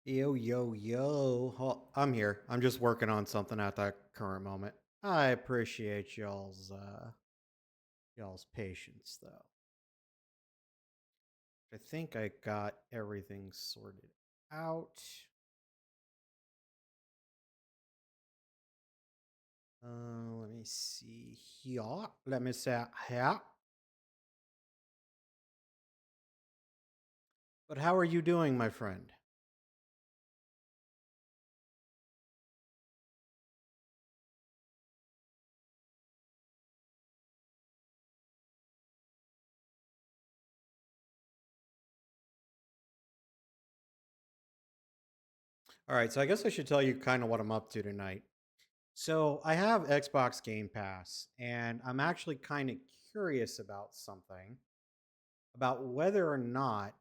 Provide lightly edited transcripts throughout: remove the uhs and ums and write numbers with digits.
Yo, yo, yo. I'm here. I'm just working on something at that current moment. I appreciate y'all's patience though. I think I got everything sorted out. Let me see here. Let me say here. But how are you doing, my friend? All right, so I guess I should tell you kind of what I'm up to tonight. So I have Xbox Game Pass, and I'm actually kind of curious about something about whether or not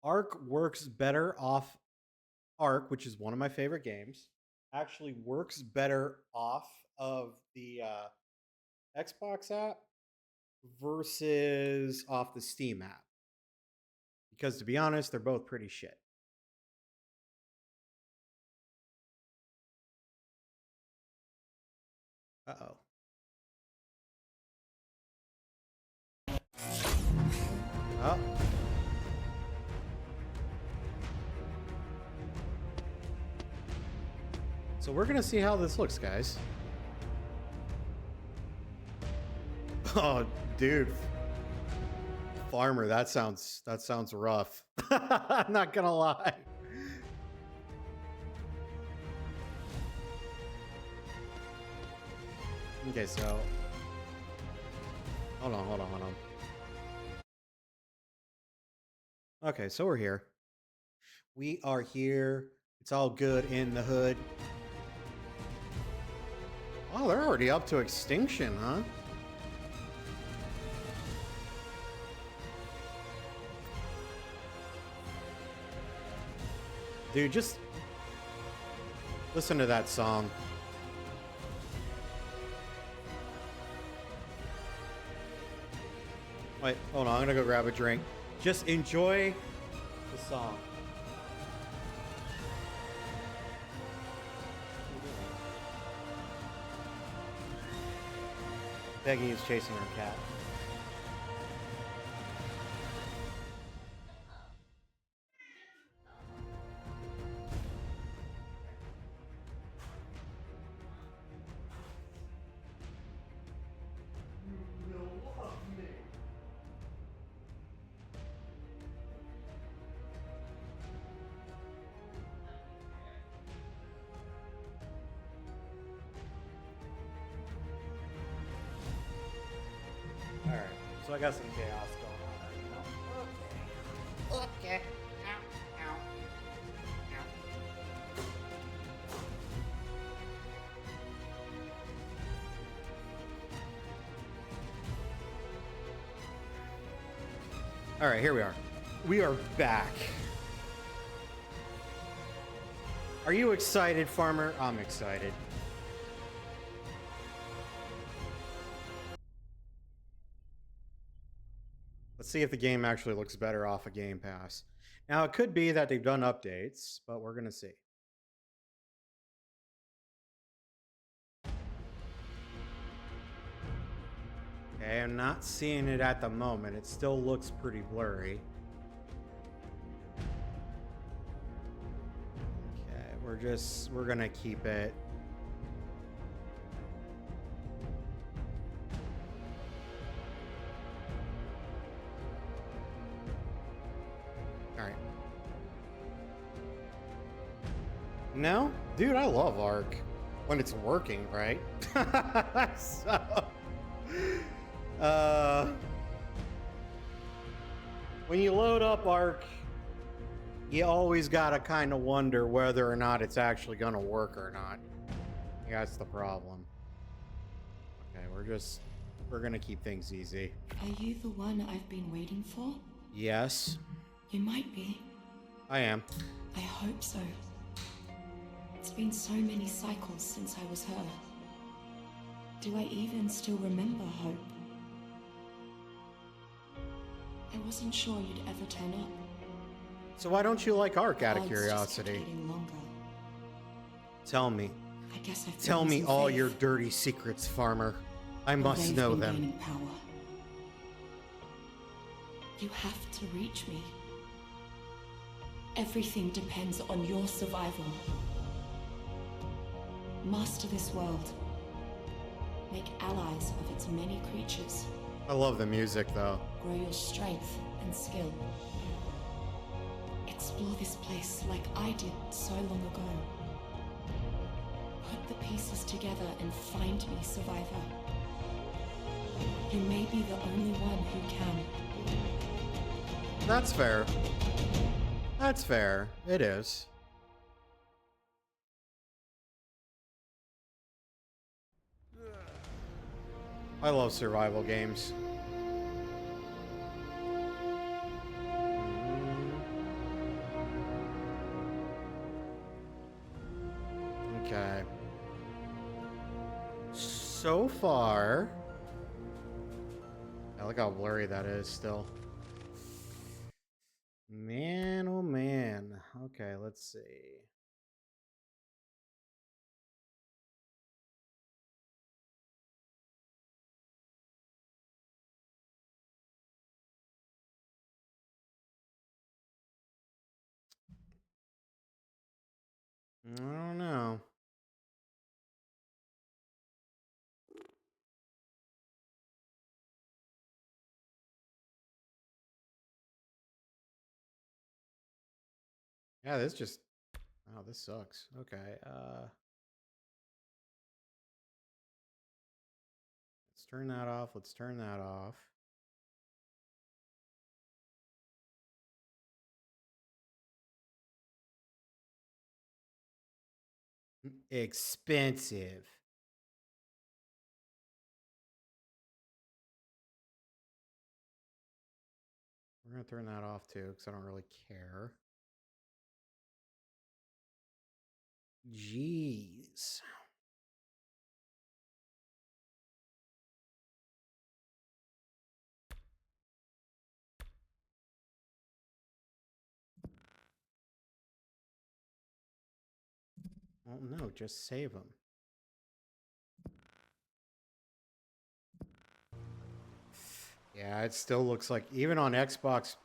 Arc works better off Arc, which is one of my favorite games, actually works better off of the Xbox app versus off the Steam app. Because to be honest, they're both pretty shit. Uh oh. Oh. So we're gonna see how this looks, guys. Oh, dude, Farmer, that sounds rough. I'm not gonna lie. Okay, so hold on. Okay, so we're here. We are here. It's all good in the hood. Oh, they're already up to extinction, huh? Dude, just listen to that song. Wait, hold on. I'm gonna go grab a drink. Just enjoy the song. Peggy is chasing her cat. All right, so I got some chaos going on. Okay. Ow, ow, ow. All right, here we are. We are back. Are you excited, Farmer? I'm excited. Let's see if the game actually looks better off a Game Pass. Now, it could be that they've done updates, but we're going to see. Okay, I'm not seeing it at the moment. It still looks pretty blurry. Okay, we're going to keep it. All right. No? Dude, I love Arc when it's working, right? So, uh, when you load up Arc, you always gotta kind of wonder whether or not it's actually gonna work or not. That's the problem. Okay, we're gonna keep things easy. Are you the one I've been waiting for? Yes, You might be. I am. I hope so. It's been so many cycles since I was her. Do I even still remember Hope? I wasn't sure you'd ever turn up. So why don't you like Ark The out of odds just kept curiosity? getting longer. Tell me. I guess I've Tell been me losing all faith. your dirty secrets, farmer. I Well, must they've know been them. gaining power. You have to reach me. Everything depends on your survival. Master this world. Make allies of its many creatures. I love the music, though. Grow your strength and skill. Explore this place like I did so long ago. Put the pieces together and find me, survivor. You may be the only one who can. That's fair. That's fair. It is. I love survival games. Okay. So far... I look how blurry that is still. Man, oh man. Okay, let's see. I don't know. Yeah, this just... Oh, this sucks. Okay, let's turn that off. Let's turn that off. Expensive. We're gonna turn that off too, because I don't really care. Jeez. Well, no, just save them. Yeah, it still looks like, even on Xbox,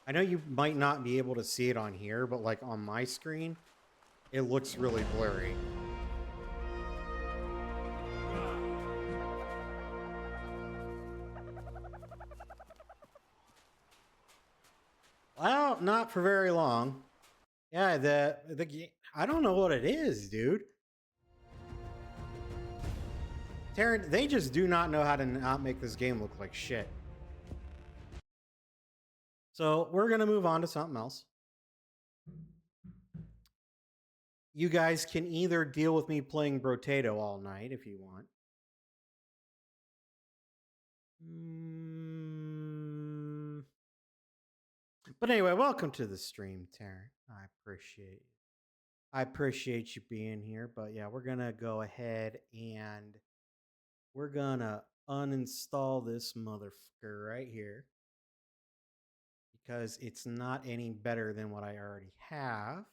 I know you might not be able to see it on here, but like on my screen, it looks really blurry. Well, not for very long. Yeah, the I don't know what it is, dude. Taryn, they just do not know how to not make this game look like shit. So we're gonna move on to something else. You guys can either deal with me playing Brotato all night if you want. But anyway, welcome to the stream, Taryn. I appreciate you being here. But yeah, we're gonna go ahead and we're gonna uninstall this motherfucker right here because it's not any better than what I already have.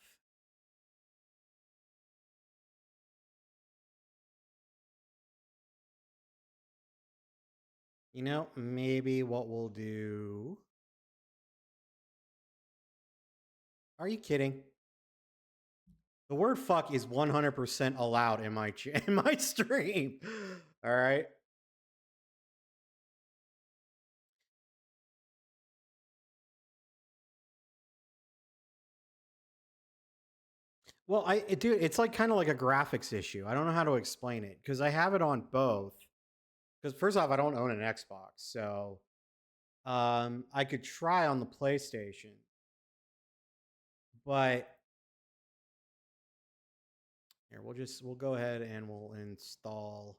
You know, maybe what we'll do. Are you kidding? The word fuck is 100% allowed in my in my stream. All right. Well, dude, it's like kind of like a graphics issue. I don't know how to explain it because I have it on both. Because first off, I don't own an Xbox, so I could try on the PlayStation, but here we'll go ahead and we'll install.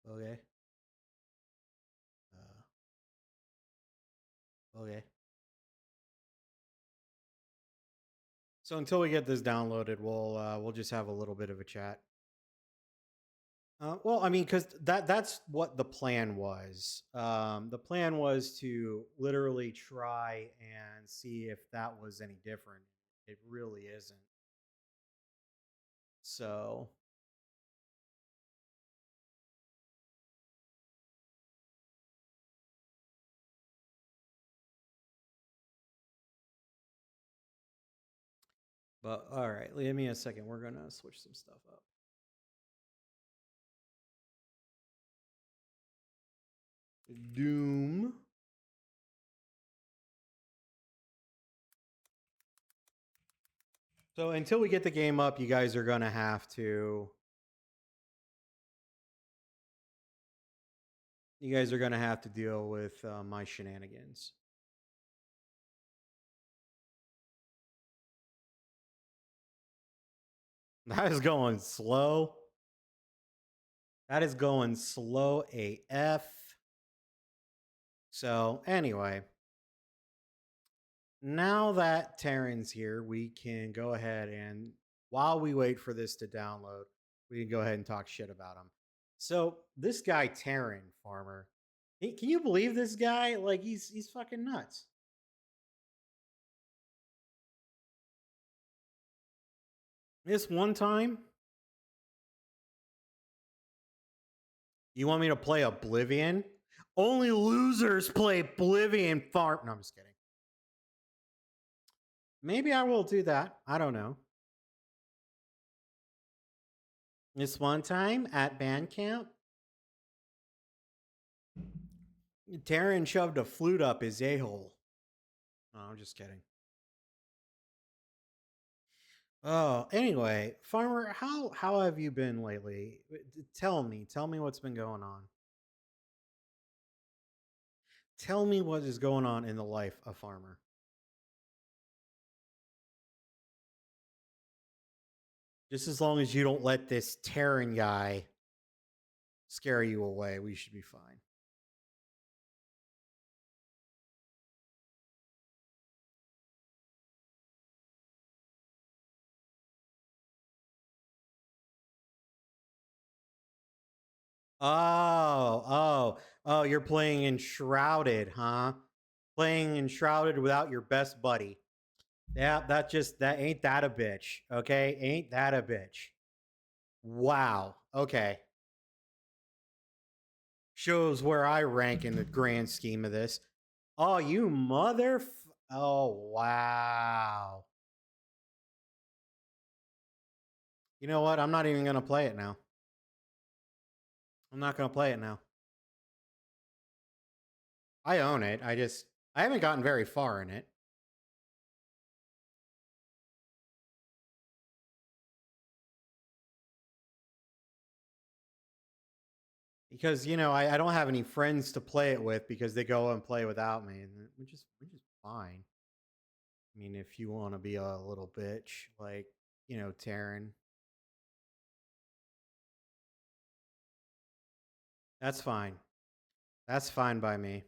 Okay. Okay. So until we get this downloaded, we'll just have a little bit of a chat. Well, I mean, because that's what the plan was. The plan was to literally try and see if that was any different. It really isn't. So, but all right, give me a second. We're gonna switch some stuff up. Doom. So until we get the game up, you guys are gonna have to. You guys are gonna have to deal with my shenanigans. That is going slow. That is going slow AF. So anyway, now that Taryn's here, we can go ahead and while we wait for this to download, we can go ahead and talk shit about him. So this guy Taryn Farmer, can you believe this guy? Like he's fucking nuts. This one time, you want me to play Oblivion? Only losers play Oblivion Farm. No, I'm just kidding. Maybe I will do that. I don't know. This one time at band camp, Taryn shoved a flute up his a-hole. Oh, I'm just kidding. Oh, anyway, Farmer, how have you been lately? Tell me what's been going on. Tell me what is going on in the life of Farmer. Just as long as you don't let this Taryn guy scare you away, we should be fine. Oh, you're playing Enshrouded, huh? Playing Enshrouded without your best buddy. Yeah, that ain't that a bitch. Okay, ain't that a bitch. Wow. Okay. Shows where I rank in the grand scheme of this. Oh, you oh, wow. You know what? I'm not even going to play it now. I'm not going to play it now. I own it. I haven't gotten very far in it. Because, I don't have any friends to play it with because they go and play without me. Which is fine. I mean, if you want to be a little bitch, like, Taryn. That's fine. That's fine by me.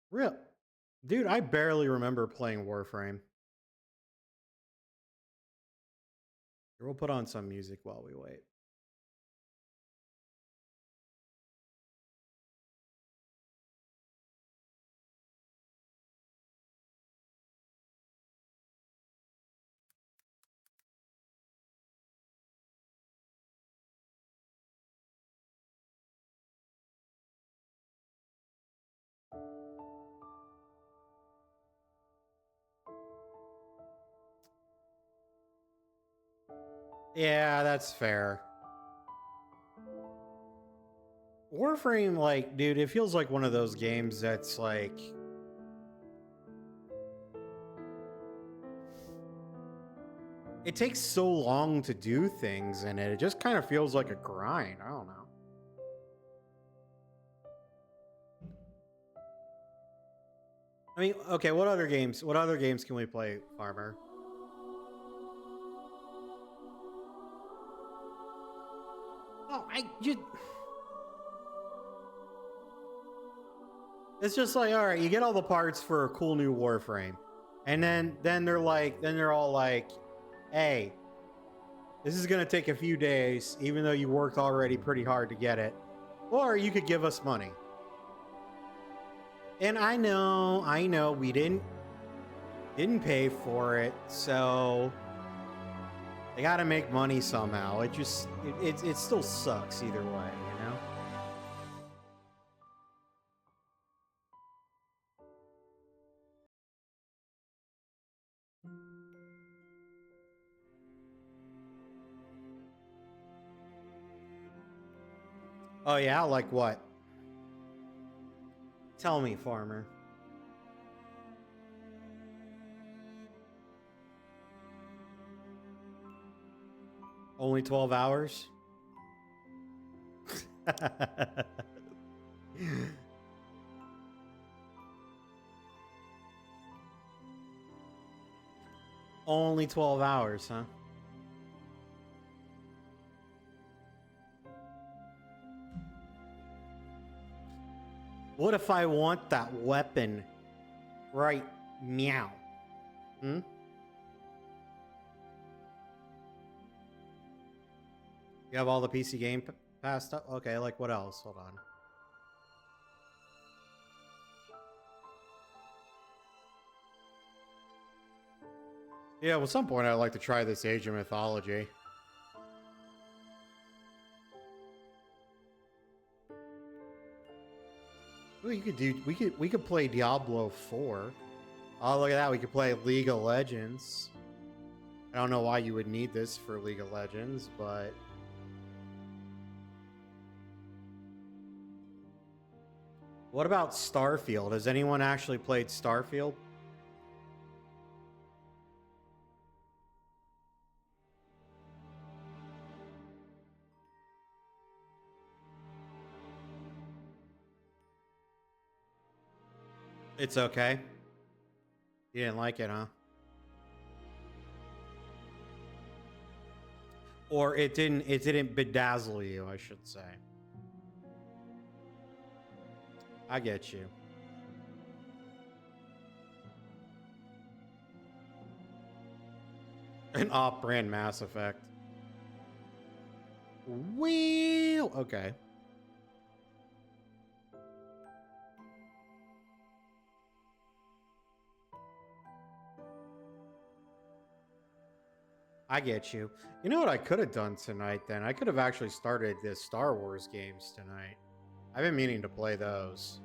Real. Dude, I barely remember playing Warframe. We'll put on some music while we wait. Yeah, that's fair. Warframe, like, dude, it feels like one of those games that's like. It takes so long to do things in it. It just kind of feels like a grind. I don't know. I mean, okay, what other games? What other games can we play, Farmer? Oh, I just. It's just like, all right, you get all the parts for a cool new Warframe, and then they're all like, hey, this is gonna take a few days, even though you worked already pretty hard to get it, or you could give us money. And I know, we didn't pay for it, so they got to make money somehow. It still sucks either way, you know. Oh yeah, like what? Tell me, farmer. Only 12 hours? Only 12 hours, huh? What if I want that weapon right meow? Hmm? You have all the PC Game Pass stuff? Okay, like what else? Hold on. Yeah, well, at some point I'd like to try this Age of Mythology. Well, we could play Diablo 4. Oh, look at that. We could play League of Legends. I don't know why you would need this for League of Legends, but what about Starfield? Has anyone actually played Starfield? It's okay. You didn't like it, huh? Or it didn't bedazzle you, I should say. I get you. An off-brand Mass Effect. Well, okay. I get you. You know what I could have done tonight then? I could have actually started the Star Wars games tonight. I've been meaning to play those.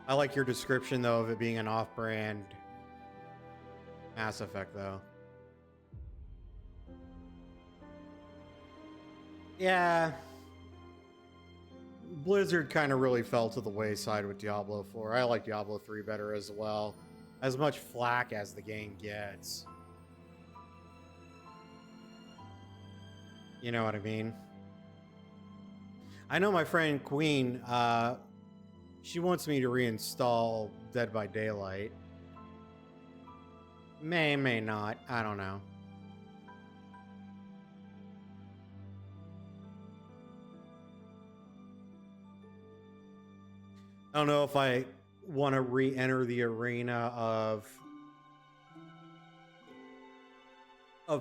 I like your description though of it being an off-brand Mass Effect though. Yeah. Blizzard kind of really fell to the wayside with Diablo 4. I like Diablo 3 better as well. As much flack as the game gets. You know what I mean? I know my friend Queen, she wants me to reinstall Dead by Daylight. May not. I don't know. I don't know if I want to re-enter the arena of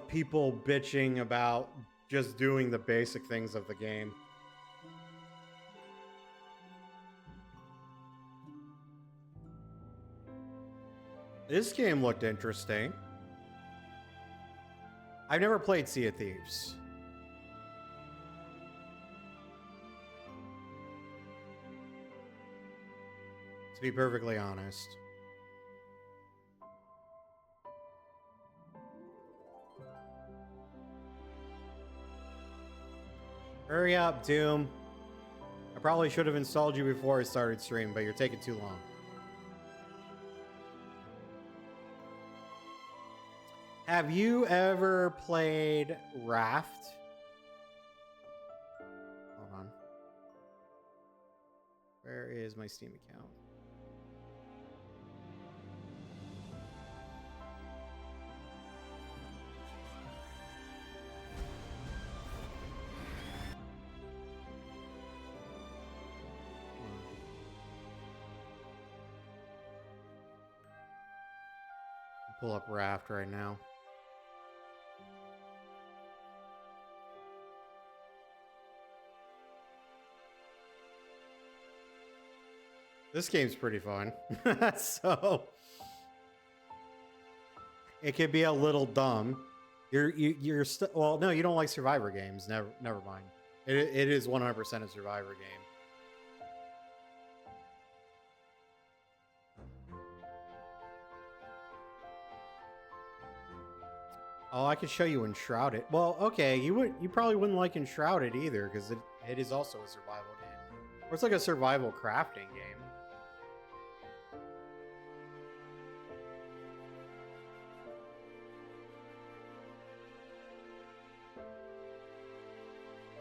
people bitching about just doing the basic things of the game. This game looked interesting. I've never played Sea of Thieves. To be perfectly honest. Hurry up, Doom. I probably should have installed you before I started stream, but you're taking too long. Have you ever played Raft? Hold on. Where is my Steam account? pull up Raft right now. This game's pretty fun. So it could be a little dumb. Well, no, you don't like Survivor games. Never mind. It is 100% a Survivor game. Oh, I could show you Enshrouded. Well, okay, you probably wouldn't like Enshrouded either, because it is also a survival game. Or it's like a survival crafting game.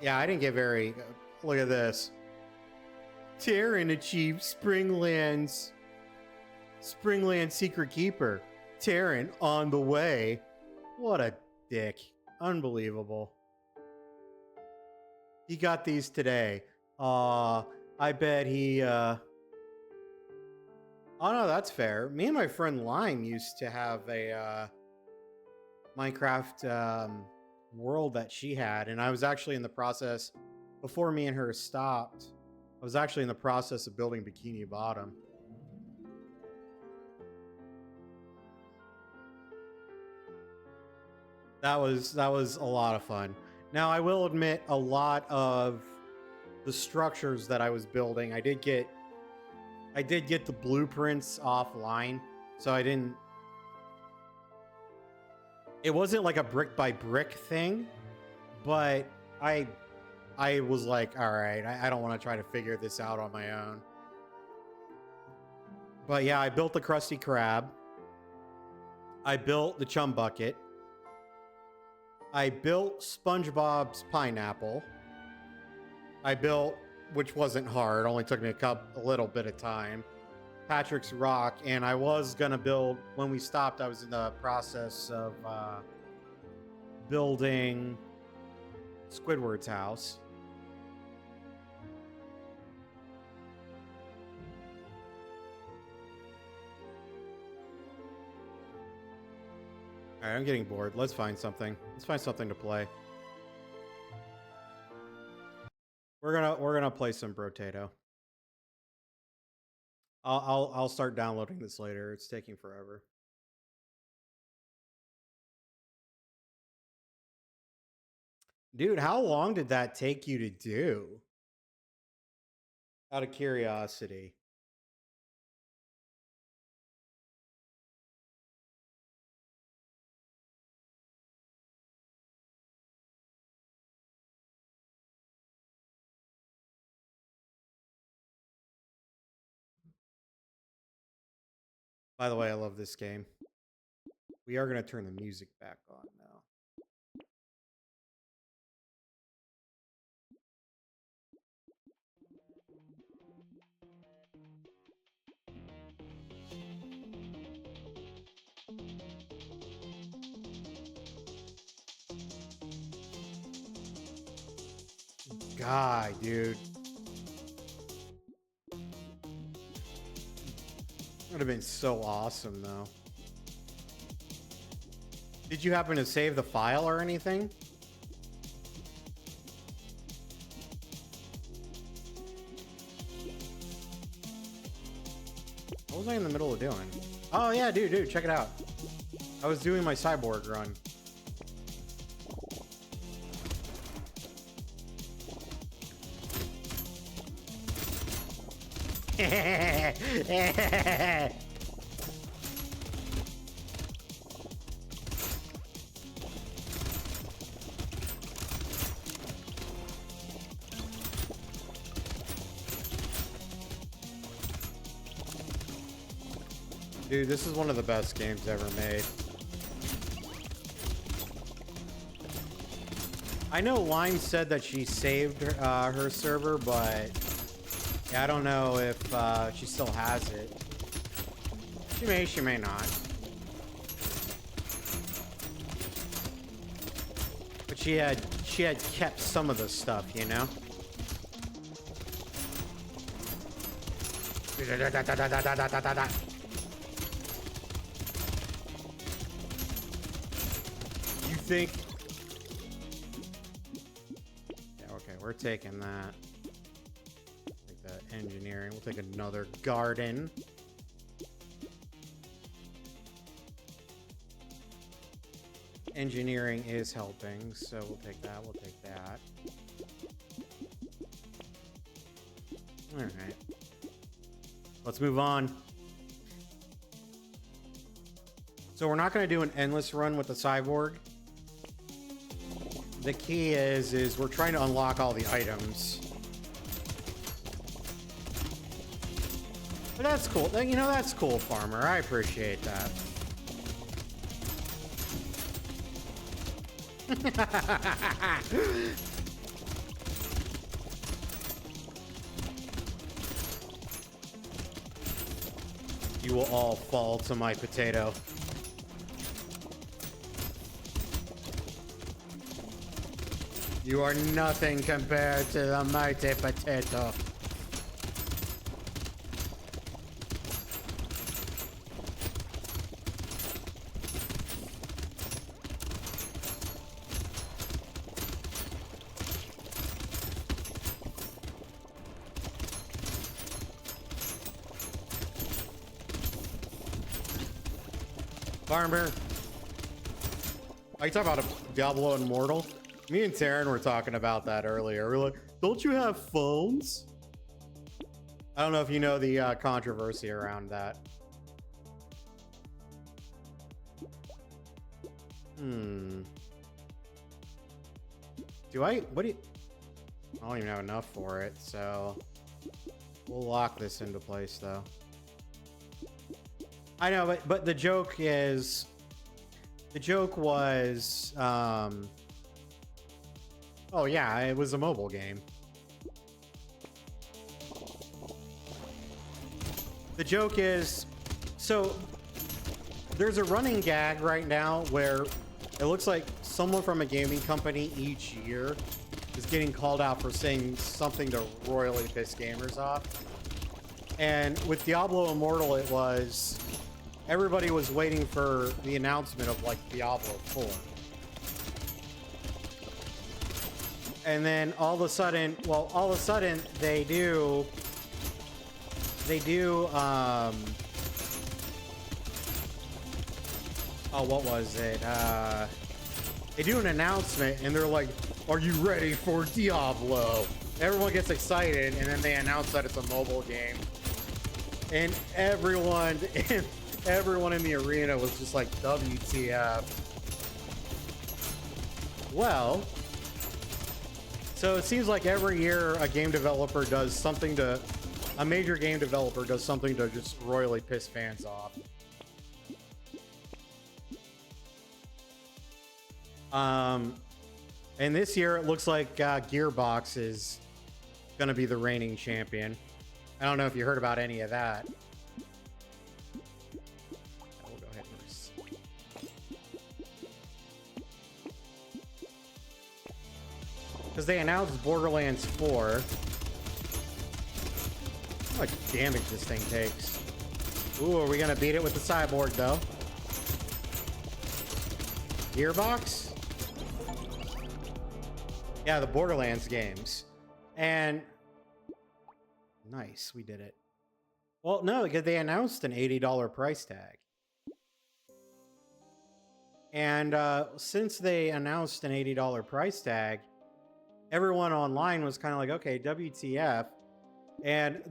Yeah, I didn't get very... Look at this. Terran achieved Springland Secret Keeper. Terran on the way. What a dick. Unbelievable. He got these today. I bet he... Oh, no, that's fair. Me and my friend Lime used to have a Minecraft world that she had, and I was actually in the process, before me and her stopped, I was actually in the process of building Bikini Bottom. That was a lot of fun. Now, I will admit, a lot of the structures that I was building, I did get the blueprints offline, so I didn't... It wasn't like a brick by brick thing, but I was like, all right, I don't want to try to figure this out on my own. But yeah, I built the Krusty Krab. I built the Chum Bucket. I built SpongeBob's Pineapple. I built, which wasn't hard, only took me a little bit of time, Patrick's Rock, and I was gonna build, when we stopped, I was in the process of building Squidward's house. All right, I'm getting bored. Let's find something. Let's find something to play. We're gonna play some Brotato. I'll start downloading this later. It's taking forever. Dude, how long did that take you to do? Out of curiosity. By the way, I love this game. We are going to turn the music back on now. God, dude. Would have been so awesome, though. Did you happen to save the file or anything? What was I in the middle of doing? Oh, yeah, dude, check it out. I was doing my cyborg run. Dude, this is one of the best games ever made. I know Lime said that she saved her server, but yeah, I don't know if she still has it. She may not. But she had kept some of the stuff, you know? think... Yeah, okay, we're taking that. Take that engineering. We'll take another garden. Engineering is helping, so we'll take that. We'll take that. All right. Let's move on. So we're not going to do an endless run with the cyborg. The key is we're trying to unlock all the items. But that's cool. You know, that's cool, Farmer. I appreciate that. You will all fall to my potato. You are nothing compared to the mighty potato. Farmer, are you talking about a Diablo Immortal? Me and Taryn were talking about that earlier. We're like, don't you have phones? I don't know if you know the controversy around that. What do you... I don't even have enough for it, so... We'll lock this into place, though. I know, but the joke is... The joke was... Oh yeah, it was a mobile game. The joke is... So... There's a running gag right now where it looks like someone from a gaming company each year is getting called out for saying something to royally piss gamers off. And with Diablo Immortal, it was... Everybody was waiting for the announcement of, like, Diablo 4. And then all of a sudden, they do, oh, what was it? They do an announcement and they're like, are you ready for Diablo? Everyone gets excited and then they announce that it's a mobile game. And everyone in the arena was just like, WTF. Well, so it seems like every year a major game developer does something to just royally piss fans off. And this year it looks like Gearbox is gonna be the reigning champion. I don't know if you heard about any of that. We'll go ahead first. Because they announced Borderlands 4. How much damage this thing takes? Ooh, are we gonna beat it with the cyborg though? Gearbox? Yeah, the Borderlands games. And nice, we did it. Well, no, because they announced an $80 price tag. And since they announced an $80 price tag, everyone online was kind of like, okay, WTF. And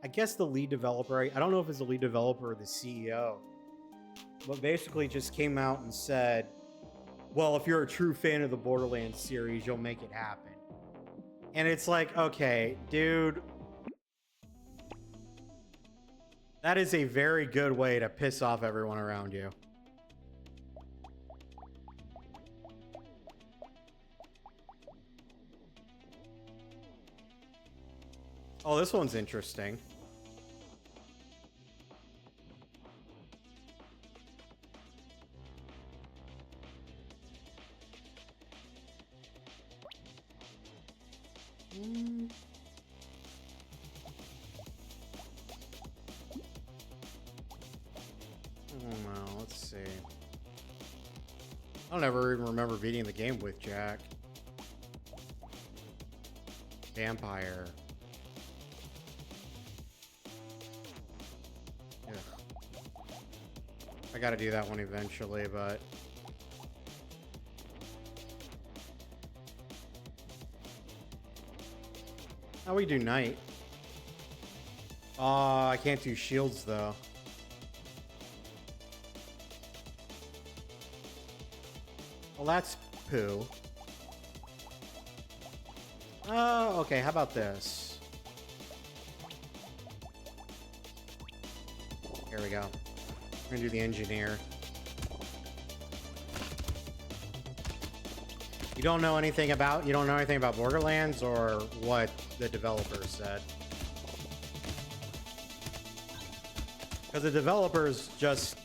I guess the lead developer, I don't know if it's the lead developer or the CEO, but basically just came out and said, well, if you're a true fan of the Borderlands series, you'll make it happen. And it's like, okay, dude, that is a very good way to piss off everyone around you. Oh, this one's interesting. Oh, no, let's see. I don't ever even remember beating the game with Jack. Vampire. Ugh. I gotta do that one eventually, but... How we do night? I can't do shields though. Well, that's poo. Oh, okay. How about this? Here we go. We're gonna do the engineer. You don't know anything about Borderlands or what the developers said? Because the developers just...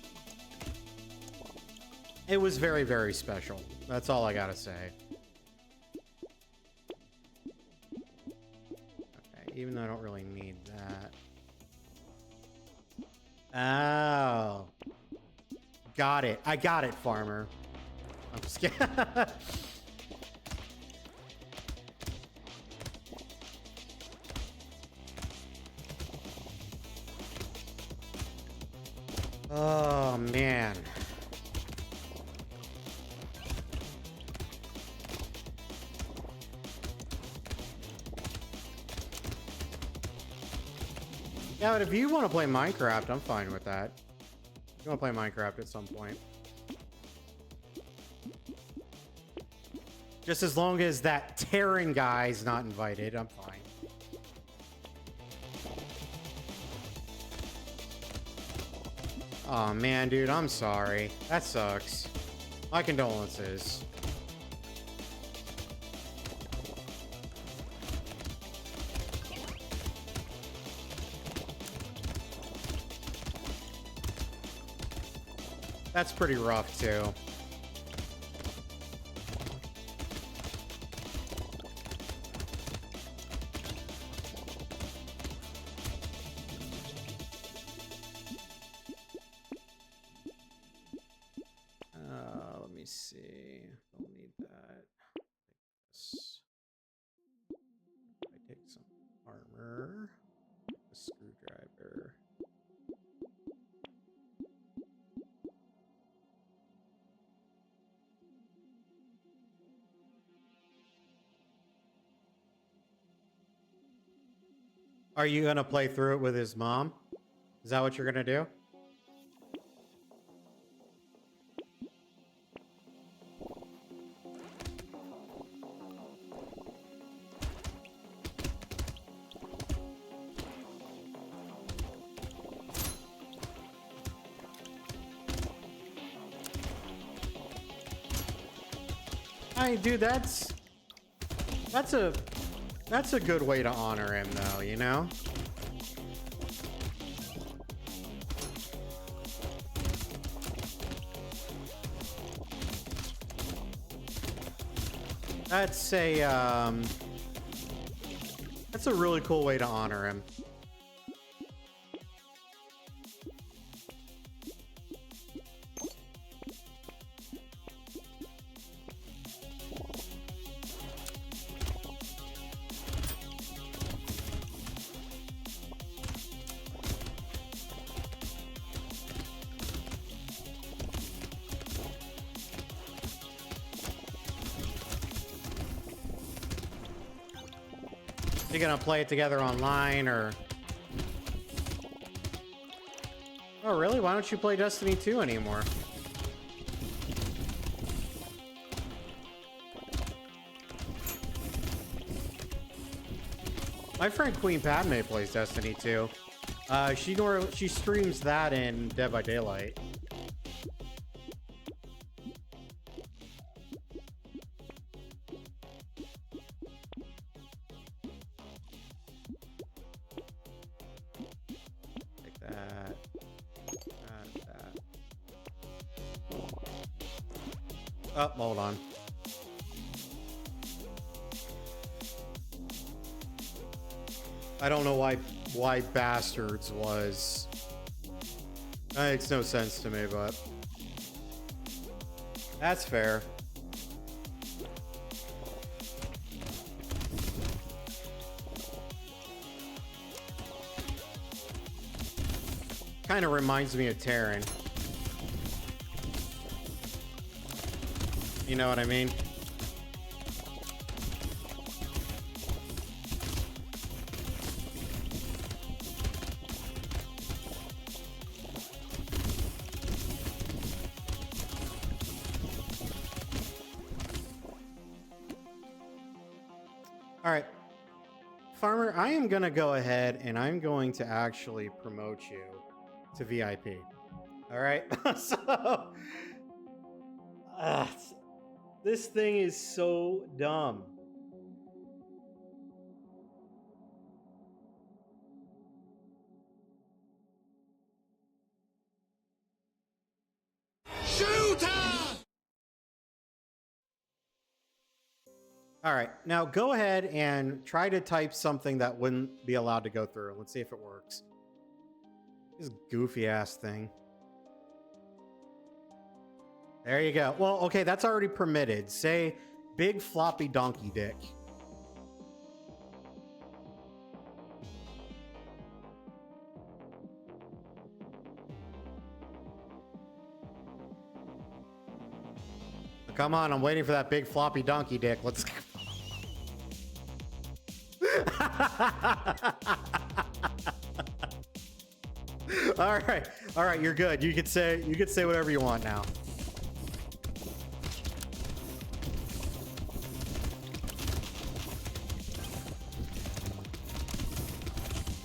It was very, very special. That's all I gotta say. Okay, even though I don't really need that. Oh. Got it. I got it, farmer. I'm just kidding. Oh, man. Yeah, but if you want to play Minecraft, I'm fine with that. If you want to play Minecraft at some point. Just as long as that Terran guy's not invited, I'm fine. Oh man, dude, I'm sorry. That sucks. My condolences. That's pretty rough, too. Let me see. Don't need that. This. I take some armor. A screwdriver. Are you gonna play through it with his mom? Is that what you're gonna do? Hey, dude, that's a good way to honor him, though, you know? That's a really cool way to honor him. You gonna play it together online or... Oh, really? Why don't you play Destiny 2 anymore? My friend Queen Padme plays Destiny 2. She streams that in Dead by Daylight. Oh, hold on. I don't know why Bastards was. That makes no sense to me, but That's fair. Kind of reminds me of Terran. You know what I mean? All right. Farmer, I am going to go ahead and I'm going to actually promote you to VIP. All right. So, uh, this thing is so dumb. Shooter! All right. Now go ahead and try to type something that wouldn't be allowed to go through. Let's see if it works. This goofy ass thing. There you go. Well, okay, that's already permitted. Say big floppy donkey dick. Come on, I'm waiting for that big floppy donkey dick. Let's All right, you're good. You could say whatever you want now.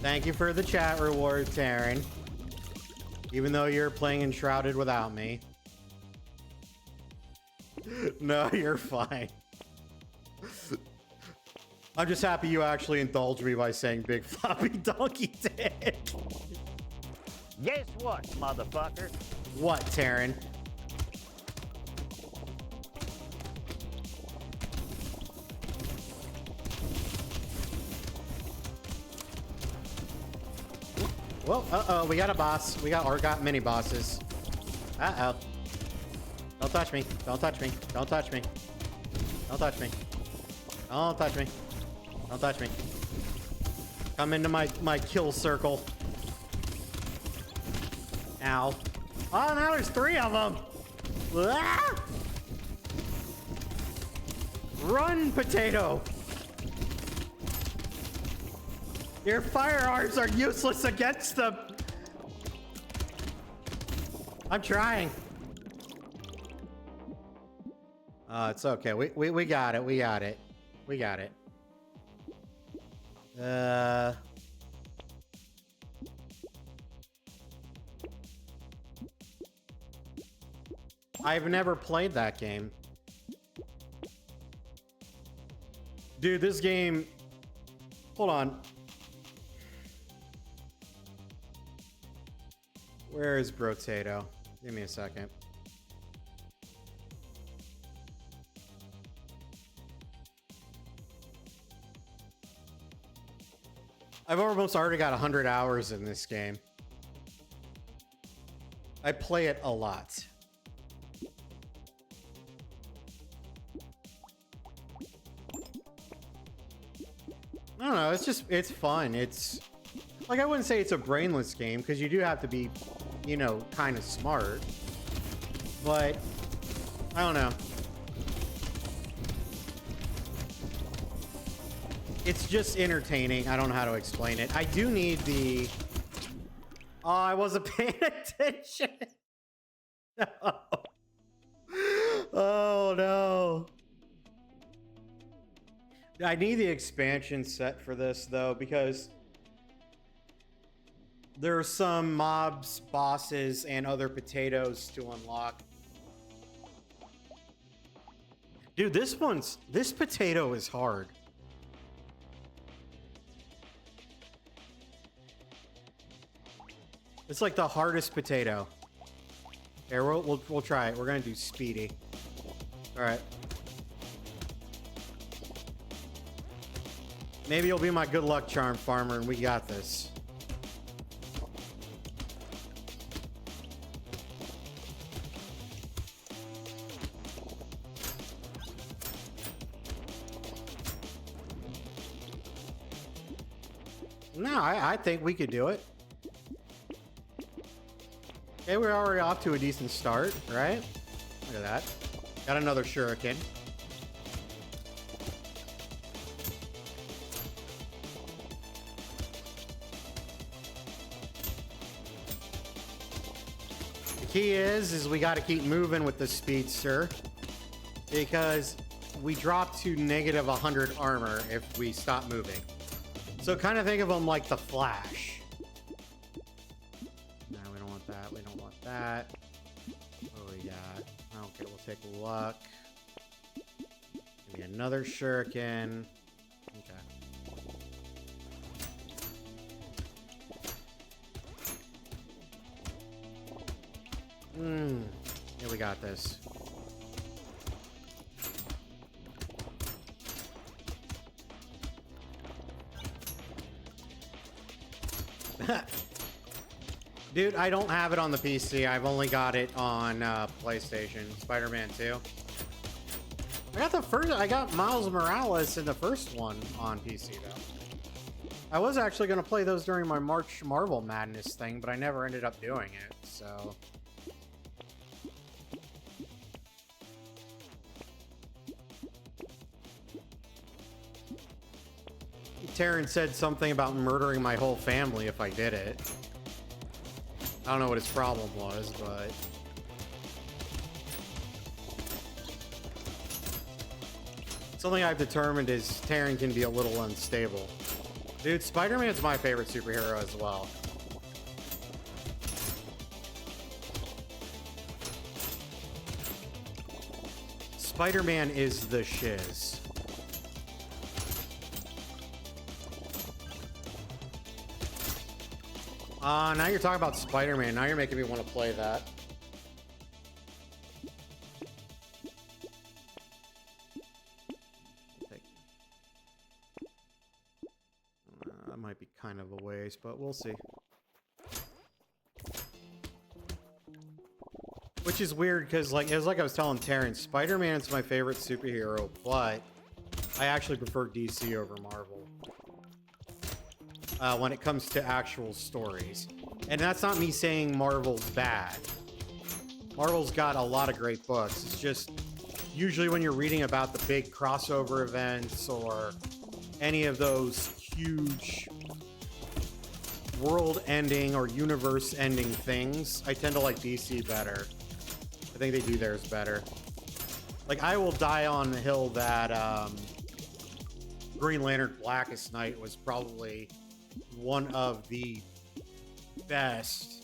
Thank you for the chat reward, Taryn. Even though you're playing Enshrouded without me. No, you're fine. I'm just happy you actually indulged me by saying big floppy donkey dick. Guess what, motherfucker? What, Taryn? Well, uh-oh, we got a boss. We got mini bosses. Uh-oh. Don't touch me. Don't touch me. Don't touch me. Don't touch me. Don't touch me. Don't touch me. Come into my kill circle. Ow. Oh, now there's 3 of them. Ah! Run, potato. Your firearms are useless against them. I'm trying. It's okay. We got it. We got it. We got it. I've never played that game. Dude, this game... Hold on. Where is Brotato? Give me a second. I've almost already got 100 hours in this game. I play it a lot. I don't know, it's fun. It's like, I wouldn't say it's a brainless game because you do have to be, you know, kind of smart. But I don't know. It's just entertaining. I don't know how to explain it. I do need the... Oh, I wasn't paying attention. No. Oh, no. I need the expansion set for this, though, because there are some mobs, bosses, and other potatoes to unlock. Dude, this potato is hard. It's like the hardest potato. Here, we'll try it. We're gonna do speedy. All right. Maybe you'll be my good luck charm, farmer, and we got this. No, I think we could do it. Okay, we're already off to a decent start, right? Look at that. Got another shuriken. The key is we got to keep moving with the speedster because we drop to negative 100 armor if we stop moving. So kind of think of them like the Flash. No, we don't want that. We don't want that. What do we got? Okay, we'll take luck. Give me another shuriken. Okay. Yeah, we got this. Dude, I don't have it on the PC. I've only got it on PlayStation. Spider-Man 2. I got Miles Morales in the first one on PC though. I was actually going to play those during my March Marvel Madness thing, but I never ended up doing it, so. Taryn said something about murdering my whole family if I did it. I don't know what his problem was, but... Something I've determined is Taryn can be a little unstable. Dude, Spider-Man's my favorite superhero as well. Spider-Man is the shiz. Now you're talking about Spider-Man. Now you're making me want to play that. That might be kind of a waste, but we'll see. Which is weird, because it was like I was telling Terrence, Spider-Man's my favorite superhero, but I actually prefer DC over Marvel. When it comes to actual stories. And that's not me saying Marvel's bad. Marvel's got a lot of great books. It's just usually when you're reading about the big crossover events or any of those huge world-ending or universe-ending things, I tend to like DC better. I think they do theirs better. Like, I will die on the hill that Green Lantern Blackest Night was probably one of the best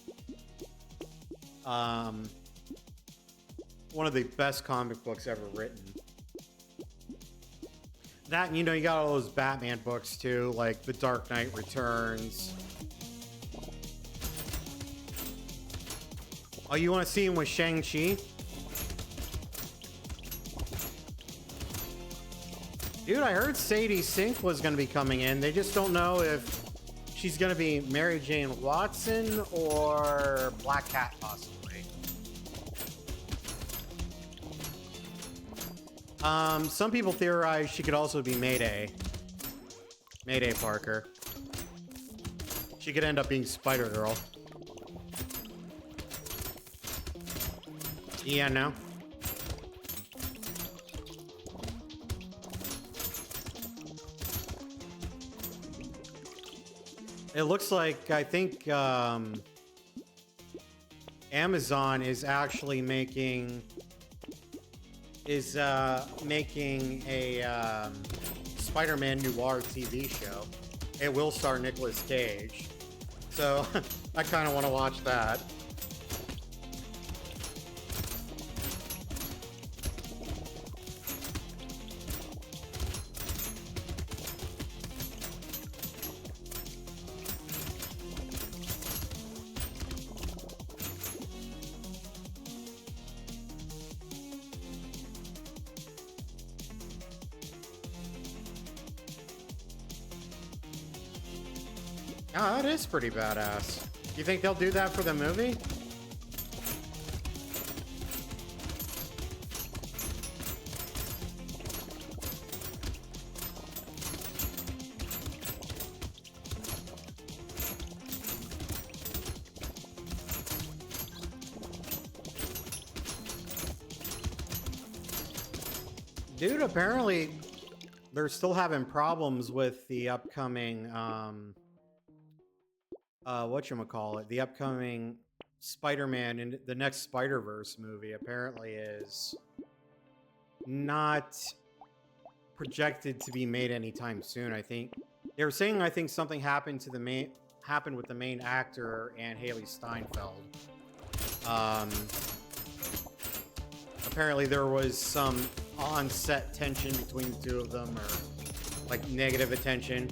comic books ever written. That, and, you know, you got all those Batman books too, like The Dark Knight Returns. Oh, you want to see him with Shang-Chi? Dude, I heard Sadie Sink was going to be coming in. They just don't know if she's going to be Mary Jane Watson or Black Cat, possibly. Some people theorize she could also be Mayday. Mayday Parker. She could end up being Spider-Girl. Yeah, no. It looks like, I think, Amazon is actually making a Spider-Man Noir TV show. It will star Nicolas Cage. So, I kind of want to watch that. Oh, that is pretty badass. You think they'll do that for the movie? Dude, apparently they're still having problems with the upcoming whatchamacallit, the upcoming Spider-Man and the next Spider-Verse movie apparently is not projected to be made anytime soon. I think they were saying something happened with the main actor and Haley Steinfeld. Apparently there was some on-set tension between the two of them, or like negative attention.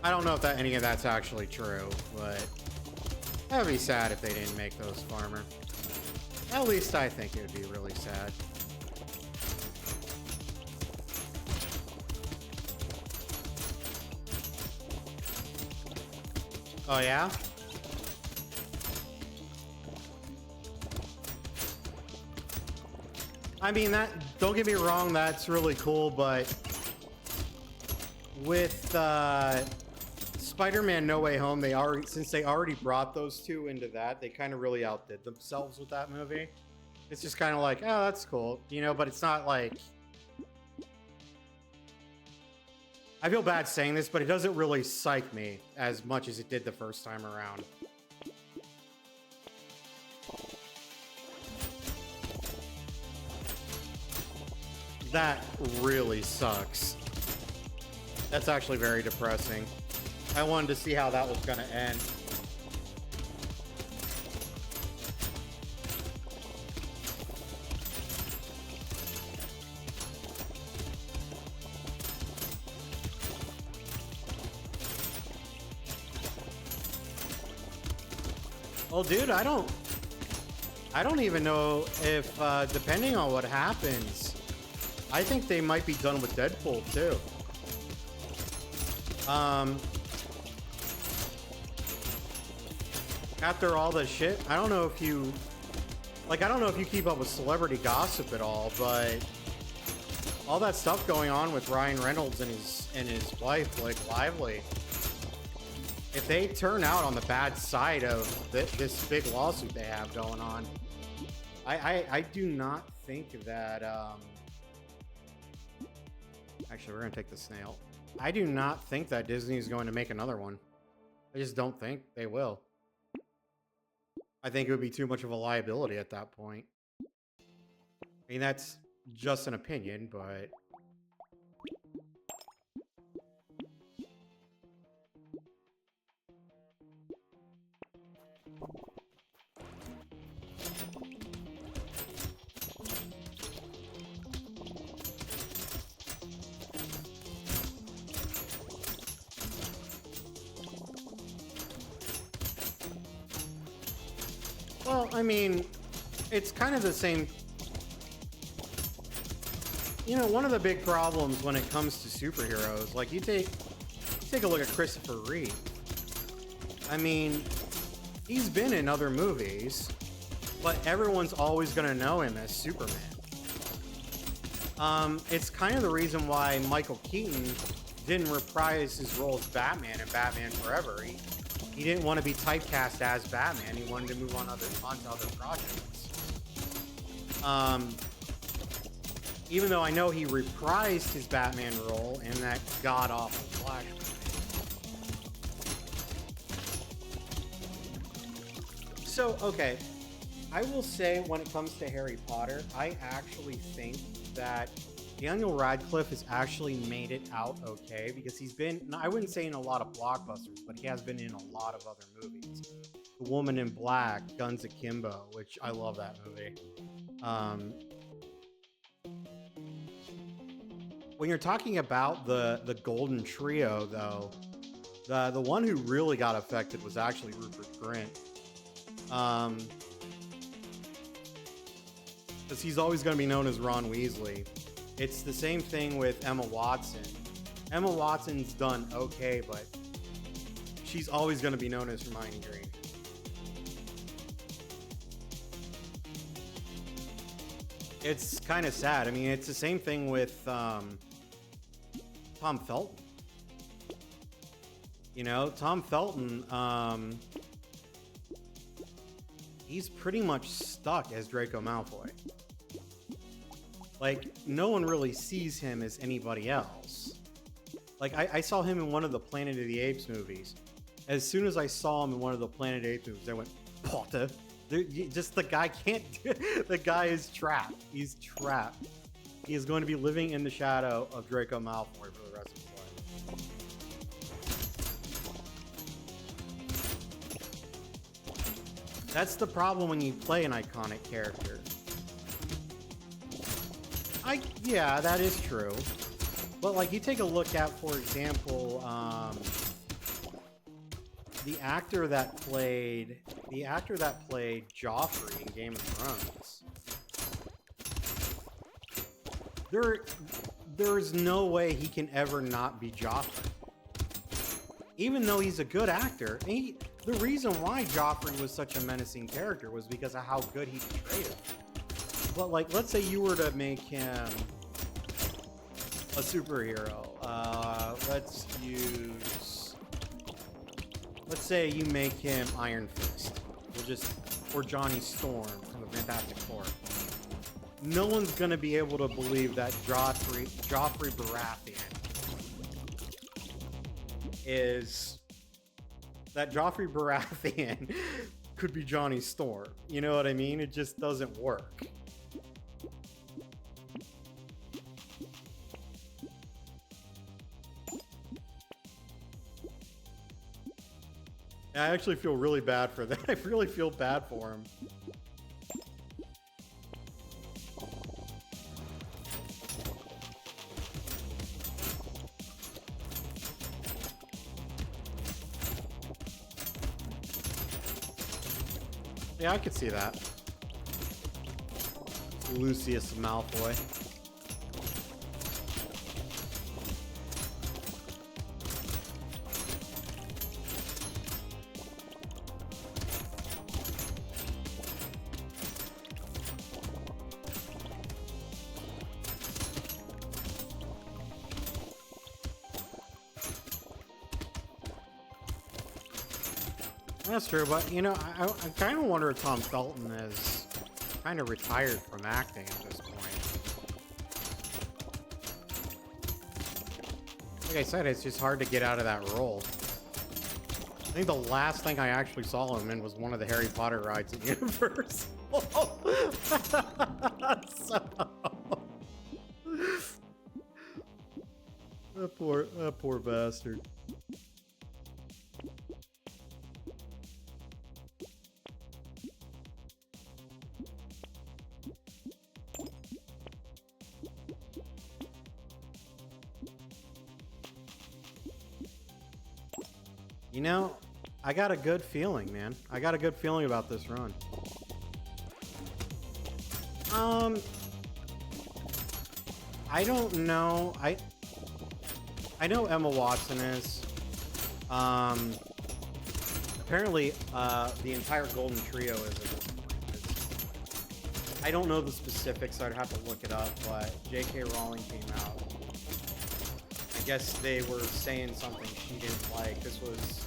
I don't know if any of that's actually true, but that would be sad if they didn't make those Farmer. At least I think it would be really sad. Oh yeah? I mean, don't get me wrong, that's really cool, but with Spider-Man No Way Home, since they already brought those two into that, they kind of really outdid themselves with that movie. It's just kind of like, oh, that's cool, you know, but it's not like... I feel bad saying this, but it doesn't really psych me as much as it did the first time around. That really sucks. That's actually very depressing. I wanted to see how that was going to end. Well, dude, I don't even know if, depending on what happens, I think they might be done with Deadpool too. After all this shit, I don't know if you keep up with celebrity gossip at all, but all that stuff going on with Ryan Reynolds and his wife, Blake Lively, if they turn out on the bad side of this big lawsuit they have going on, I do not think that, actually, we're gonna take the snail. I do not think that Disney is going to make another one. I just don't think they will. I think it would be too much of a liability at that point. I mean, that's just an opinion, but... Well, I mean, it's kind of the same. You know, one of the big problems when it comes to superheroes, like you take a look at Christopher Reeve. I mean, he's been in other movies, but everyone's always going to know him as Superman. It's kind of the reason why Michael Keaton didn't reprise his role as Batman in Batman Forever. He didn't want to be typecast as Batman. He wanted to move on onto other projects. Even though I know he reprised his Batman role in that god-awful Flash movie. So, okay. I will say, when it comes to Harry Potter, I actually think that Daniel Radcliffe has actually made it out okay, because he's been, I wouldn't say in a lot of blockbusters, but he has been in a lot of other movies. The Woman in Black, Guns Akimbo, which I love that movie. When you're talking about the Golden Trio, though, the one who really got affected was actually Rupert Grint. Because he's always going to be known as Ron Weasley. It's the same thing with Emma Watson. Emma Watson's done okay, but she's always going to be known as Hermione Granger. It's kind of sad. I mean, it's the same thing with Tom Felton. You know, Tom Felton, he's pretty much stuck as Draco Malfoy. Like, no one really sees him as anybody else. Like, I saw him in one of the Planet of the Apes movies. As soon as I saw him in one of the Planet of the Apes movies, I went, Potter. Just the guy can't do it. The guy is trapped. He's trapped. He is going to be living in the shadow of Draco Malfoy for the rest of his life. That's the problem when you play an iconic character. Yeah, that is true. But like, you take a look at, for example, the actor that played Joffrey in Game of Thrones. There's no way he can ever not be Joffrey. Even though he's a good actor, the reason why Joffrey was such a menacing character was because of how good he portrayed him. But like, let's say you were to make him a superhero. Let's say you make him Iron Fist. Or Johnny Storm from the Fantastic Four. No one's gonna be able to believe that Joffrey Baratheon could be Johnny Storm. You know what I mean? It just doesn't work. I actually feel really bad for that. I really feel bad for him. Yeah, I could see that. Lucius Malfoy. That's true, but you know, I kind of wonder if Tom Felton is kind of retired from acting at this point. Like I said, it's just hard to get out of that role. I think the last thing I actually saw him in was one of the Harry Potter rides at Universal. So... that poor bastard. You know, I got a good feeling, man. I got a good feeling about this run. I don't know. I know Emma Watson is. Apparently, the entire Golden Trio is at this point. I don't know the specifics, so I'd have to look it up, but J.K. Rowling came out. I guess they were saying something she didn't like. This was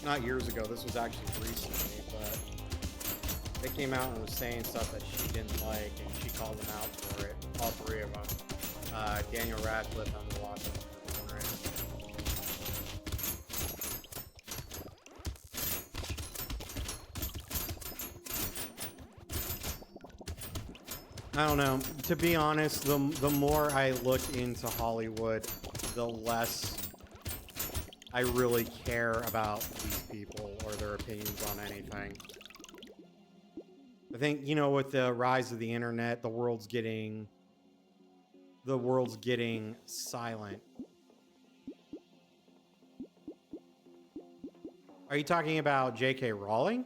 not years ago. This was actually recently, but they came out and was saying stuff that she didn't like, and she called them out for it. All three of them. Daniel Radcliffe, Emma Watson, and Rand. I don't know. To be honest, the more I look into Hollywood, the less I really care about these people or their opinions on anything. I think, you know, with the rise of the internet, the world's getting silent. Are you talking about J.K. Rowling?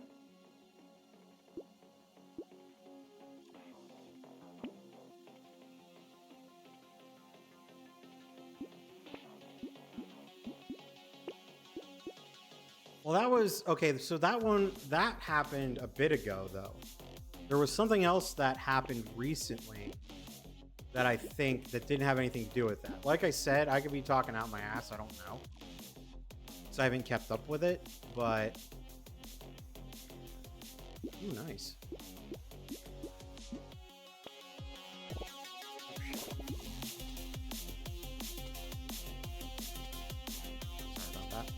Well, that was okay. So that happened a bit ago, though. There was something else that happened recently that I think that didn't have anything to do with that. Like I said, I could be talking out my ass. I don't know. so I haven't kept up with it. But ooh, nice. Sorry about that.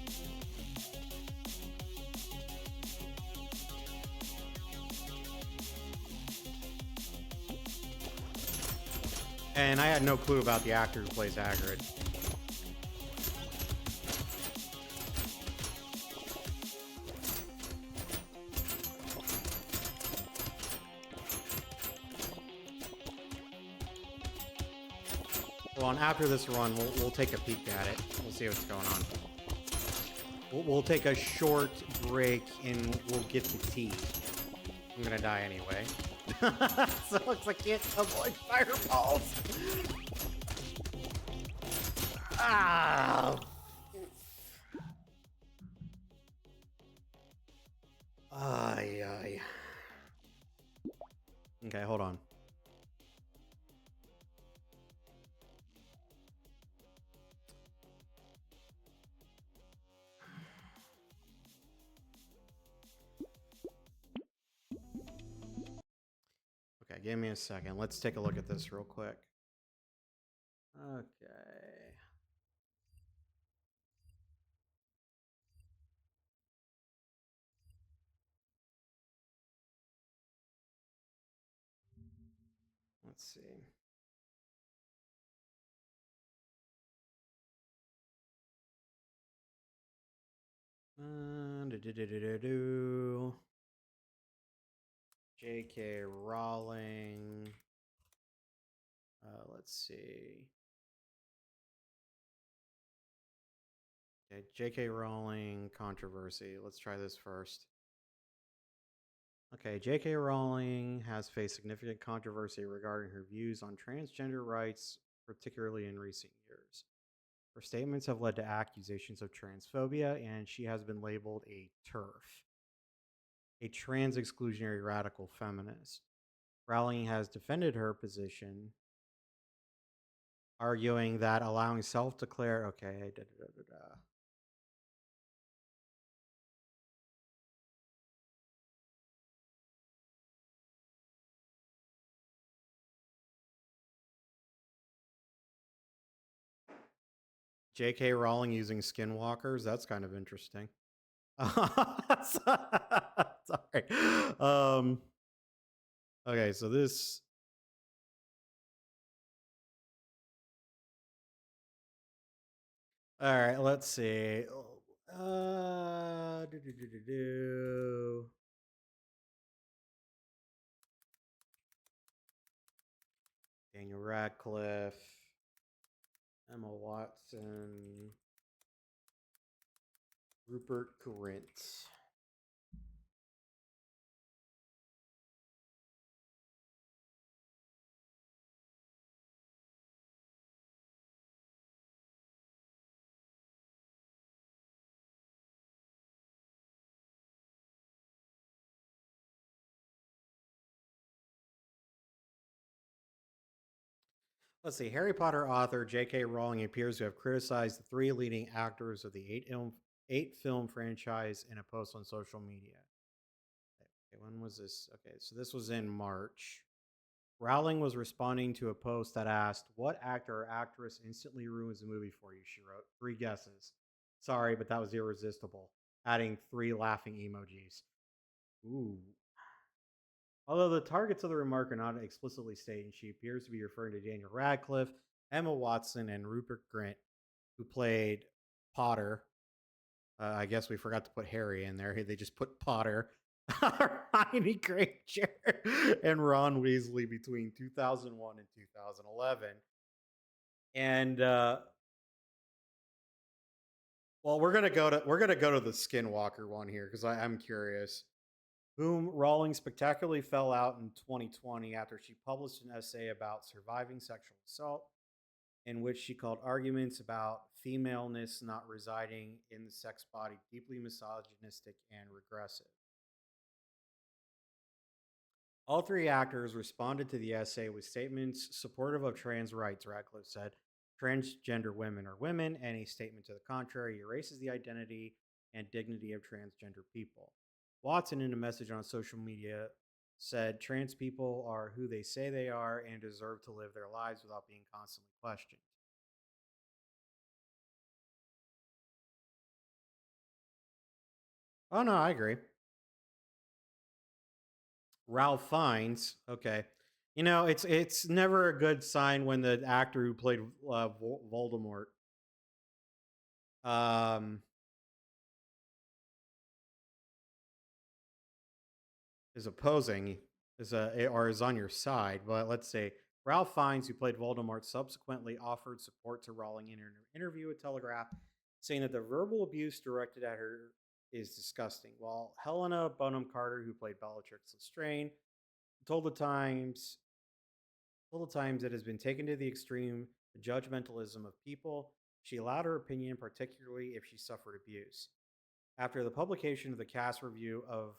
And I had no clue about the actor who plays Hagrid. Well, and after this run, we'll take a peek at it. We'll see what's going on. We'll take a short break and we'll get the tea. I'm gonna die anyway. So it looks like I can't avoid fireballs. Ah. Ay, ay. Okay, hold on. Okay, give me a second. Let's take a look at this real quick. Okay. Let's see. Do-do-do-do-do. J.K. Rowling. Let's see. Okay, J.K. Rowling controversy. Let's try this first. Okay, J.K. Rowling has faced significant controversy regarding her views on transgender rights, particularly in recent years. Her statements have led to accusations of transphobia, and she has been labeled a TERF, a trans exclusionary radical feminist. Rowling has defended her position, arguing that allowing self declare. Okay, da, da, da, da, da. J.K. Rowling using skinwalkers. That's kind of interesting. Sorry. Okay, so this. All right, let's see. Do. Daniel Radcliffe, Emma Watson, Rupert Grint. Let's see. Harry Potter author J.K. Rowling appears to have criticized the three leading actors of the eight film franchise in a post on social media. Okay, when was this? Okay, so this was in March. Rowling was responding to a post that asked, "What actor or actress instantly ruins the movie for you?" She wrote. Three guesses. Sorry, but that was irresistible. Adding three laughing emojis. Ooh. Although the targets of the remark are not explicitly stated, she appears to be referring to Daniel Radcliffe, Emma Watson, and Rupert Grint, who played Potter. I guess we forgot to put Harry in there. They just put Potter, Hermione Granger, and Ron Weasley between 2001 and 2011. And well, we're gonna go to the Skinwalker one here because I'm curious. Whom Rowling spectacularly fell out in 2020 after she published an essay about surviving sexual assault, in which she called arguments about femaleness not residing in the sex body deeply misogynistic and regressive. All three actors responded to the essay with statements supportive of trans rights, Radcliffe said. transgender women are women. Any statement to the contrary erases the identity and dignity of transgender people. Watson, in a message on social media, said trans people are who they say they are and deserve to live their lives without being constantly questioned. Oh no, I agree. Ralph Fiennes, okay. You know, it's never a good sign when the actor who played Voldemort um is opposing or is on your side. But let's say Ralph Fiennes, who played Voldemort, subsequently offered support to Rowling in an interview with Telegraph, saying that the verbal abuse directed at her is disgusting. While Helena Bonham Carter, who played Bellatrix Lestrange, told the Times told the Times it has been taken to the extreme the judgmentalism of people. She allowed her opinion, particularly if she suffered abuse. After the publication of the cast review of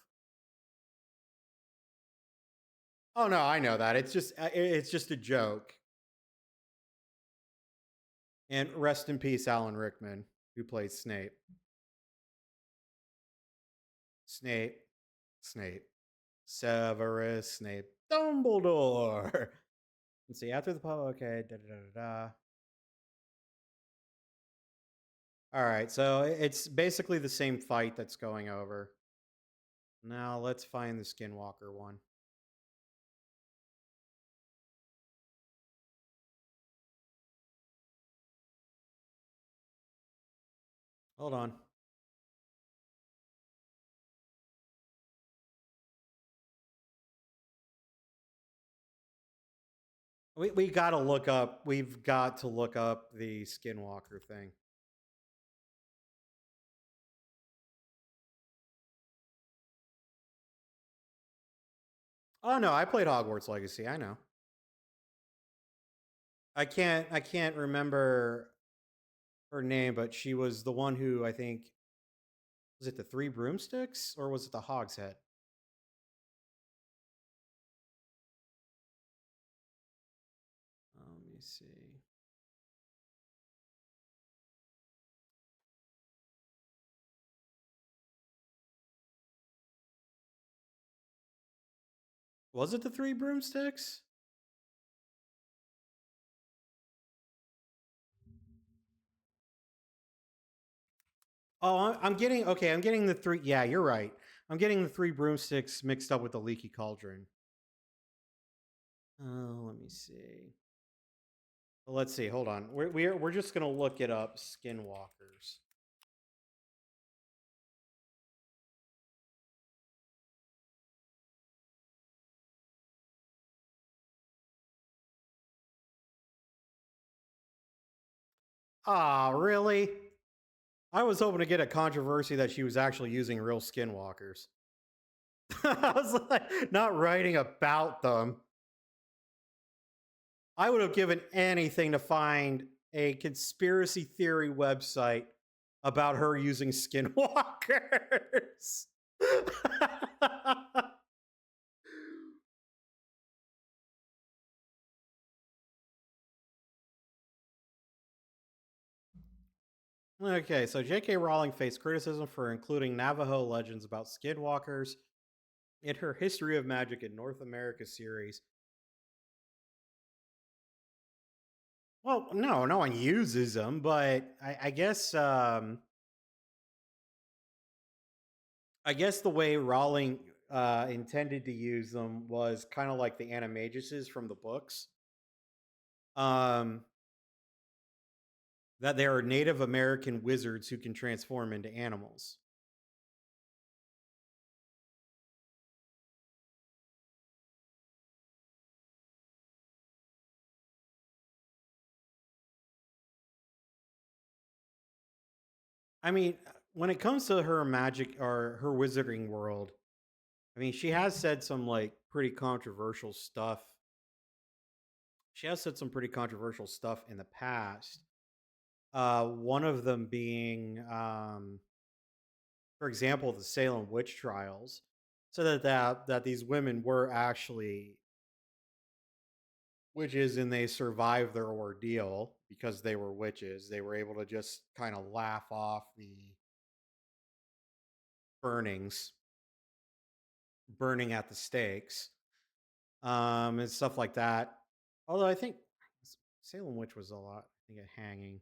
Oh no, I know that. It's just a joke. And rest in peace, Alan Rickman, who plays Snape. Snape, Snape, Severus Snape, Dumbledore. Let's see. After the pub, okay. Da da da da. All right, so it's basically the same fight that's going over. Now let's find the Skinwalker one. Hold on. We got to look up. We've got to look up the Skinwalker thing. Oh no, I played Hogwarts Legacy. I know. I can't remember her name, but she was the one who I think was it the Three Broomsticks or was it the Hog's Head? Let me see. Was it the Three Broomsticks? Oh, I'm getting okay. I'm getting the three. Yeah, you're right. I'm getting the Three Broomsticks mixed up with the Leaky Cauldron. Oh, let me see. Well, let's see. Hold on. We're just gonna look it up. Skinwalkers. Ah, really? I was hoping to get a controversy that she was actually using real skinwalkers. I was like, not writing about them. I would have given anything to find a conspiracy theory website about her using skinwalkers. Okay, so J.K. Rowling faced criticism for including Navajo legends about skinwalkers in her History of Magic in North America series. Well, no one uses them, but I guess the way Rowling intended to use them was kind of like the animaguses from the books. Um, that they are Native American wizards who can transform into animals. I mean, when it comes to her magic or her wizarding world, I mean, she has said some like pretty controversial stuff. She has said some pretty controversial stuff in the past. One of them being, for example, the Salem witch trials, so that these women were actually witches and they survived their ordeal because they were witches. They were able to just kind of laugh off the burnings, burning at the stakes, and stuff like that. Although I think Salem Witch was a lot, I think, at hanging.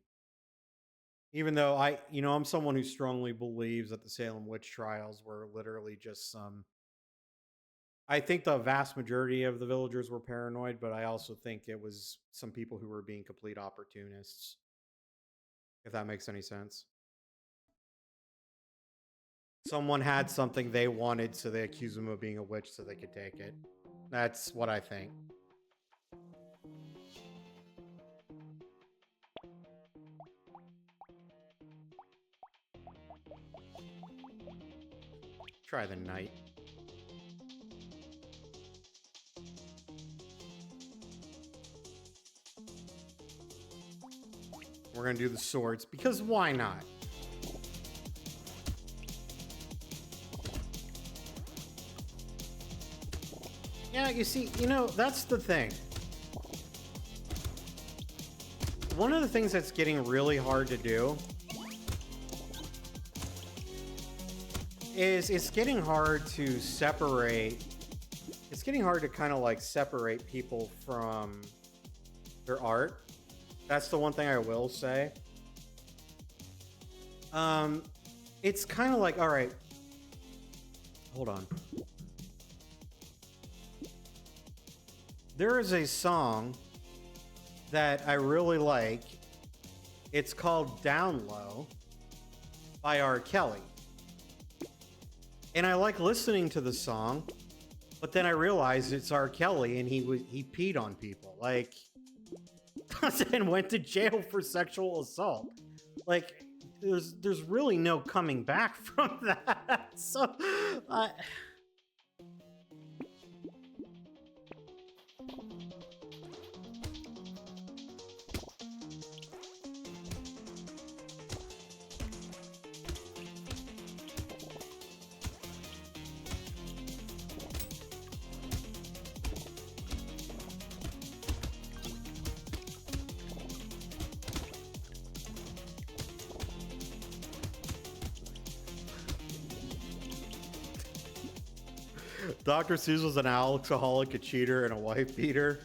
Even though I'm someone who strongly believes that the Salem witch trials were literally just some. I think the vast majority of the villagers were paranoid, but I also think it was some people who were being complete opportunists, if that makes any sense. Someone had something they wanted, so they accused them of being a witch so they could take it. That's what I think. Try the knight. We're going to do the swords, because why not? Yeah, you see, that's the thing. One of the things that's getting really hard to do is it's getting hard to separate. It's getting hard to kind of like separate people from their art. That's the one thing I will say. It's kind of like, all right, hold on. There is a song that I really like. It's called Down Low by R. Kelly. And I like listening to the song, but then I realized it's R. Kelly and he peed on people. Like, and went to jail for sexual assault. Like, there's really no coming back from that. So, Dr. Seuss was an alcoholic, a cheater, and a wife beater.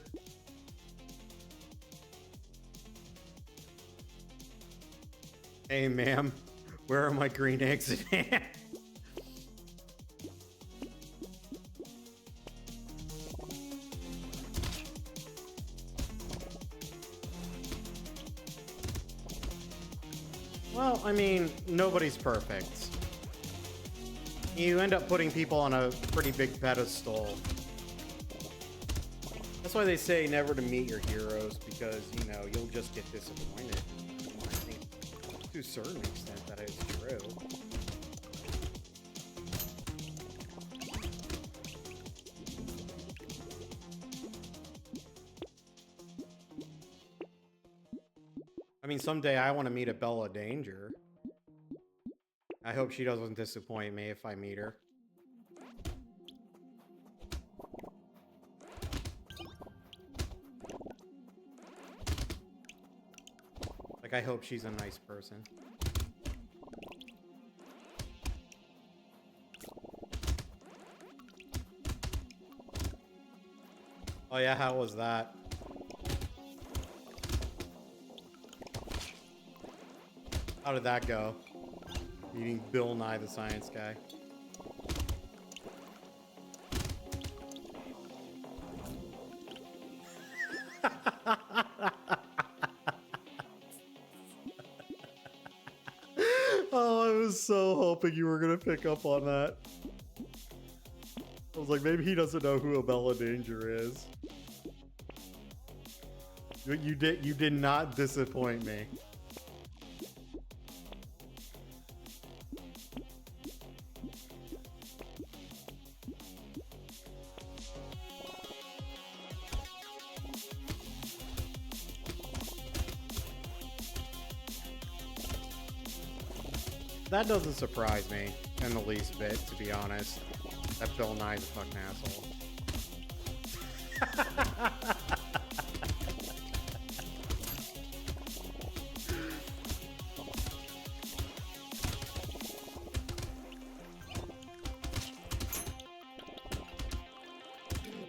Hey, ma'am, where are my green eggs and ham? Well, I mean, nobody's perfect. You end up putting people on a pretty big pedestal. That's why they say never to meet your heroes, because, you'll just get disappointed. I think to a certain extent that is true. I mean, someday I want to meet a Bella Danger. I hope she doesn't disappoint me if I meet her. Like, I hope she's a nice person. Oh yeah, how was that? How did that go? Meeting Bill Nye the Science Guy. Oh, I was so hoping you were gonna pick up on that. I was like, maybe he doesn't know who a Bella Danger is. You did not disappoint me. That doesn't surprise me in the least bit, to be honest. That Bill Nye's a fucking asshole.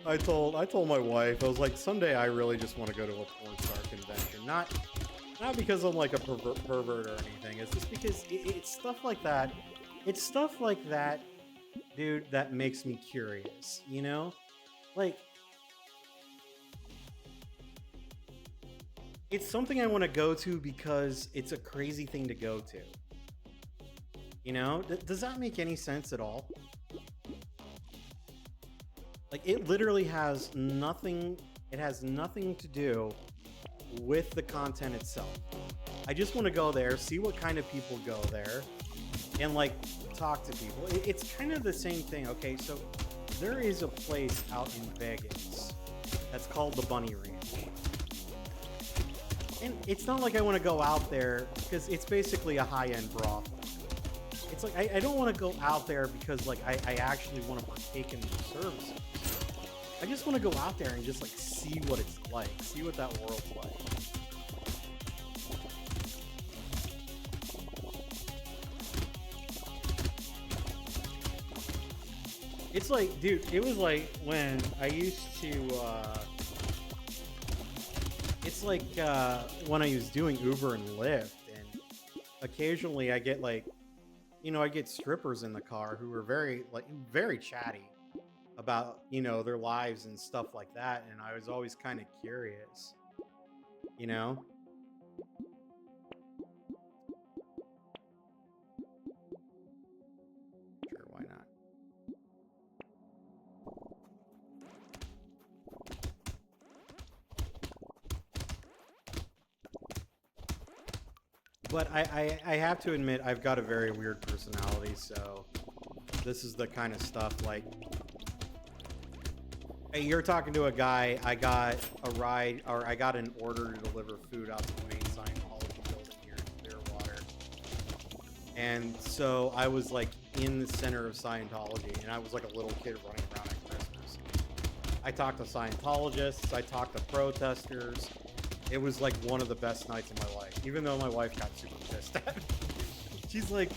I told my wife, I was like, someday I really just want to go to a porn star convention. Not because I'm like a pervert or anything. It's just because it's stuff like that. It's stuff like that, dude, that makes me curious, you know? Like, it's something I want to go to because it's a crazy thing to go to. You know? Does that make any sense at all? Like, it literally has nothing, it has nothing to do with the content itself. I just want to go there, see what kind of people go there, and like talk to people. It's kind of the same thing. Okay, so there is a place out in Vegas that's called the Bunny Ranch. And it's not like I want to go out there because it's basically a high-end brothel. It's like I don't want to go out there because like I actually want to partake in the services. I just want to go out there and just like see what it's like, see what that world's like. It's like, dude, it was like when I used to, it's like when I was doing Uber and Lyft, and occasionally I get like, you know, I get strippers in the car who are very chatty about, you know, their lives and stuff like that, and I was always kind of curious, you know? Sure, why not? But I have to admit, I've got a very weird personality, so this is the kind of stuff like, hey, you're talking to a guy, I got a ride, or I got an order to deliver food out to the main Scientology building here in Clearwater. And so I was like in the center of Scientology, and I was like a little kid running around at Christmas. I talked to Scientologists, I talked to protesters. It was like one of the best nights of my life, even though my wife got super pissed at me. She's like,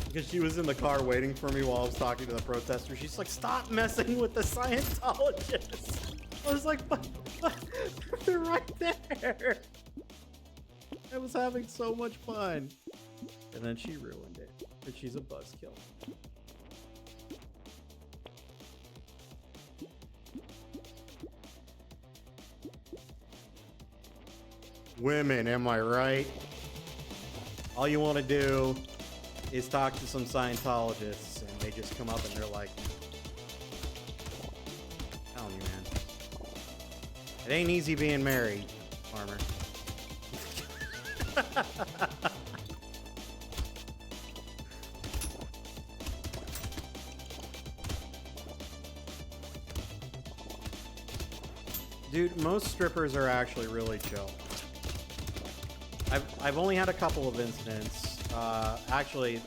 because she was in the car waiting for me while I was talking to the protester. She's like, stop messing with the Scientologists. I was like, but they're right there. I was having so much fun. And then she ruined it. But she's a buzzkill. Women, am I right? All you want to do is talk to some Scientologists, and they just come up and they're like, I'm telling you, man, it ain't easy being married, Farmer. Dude, most strippers are actually really chill. I've only had a couple of incidents. Actually,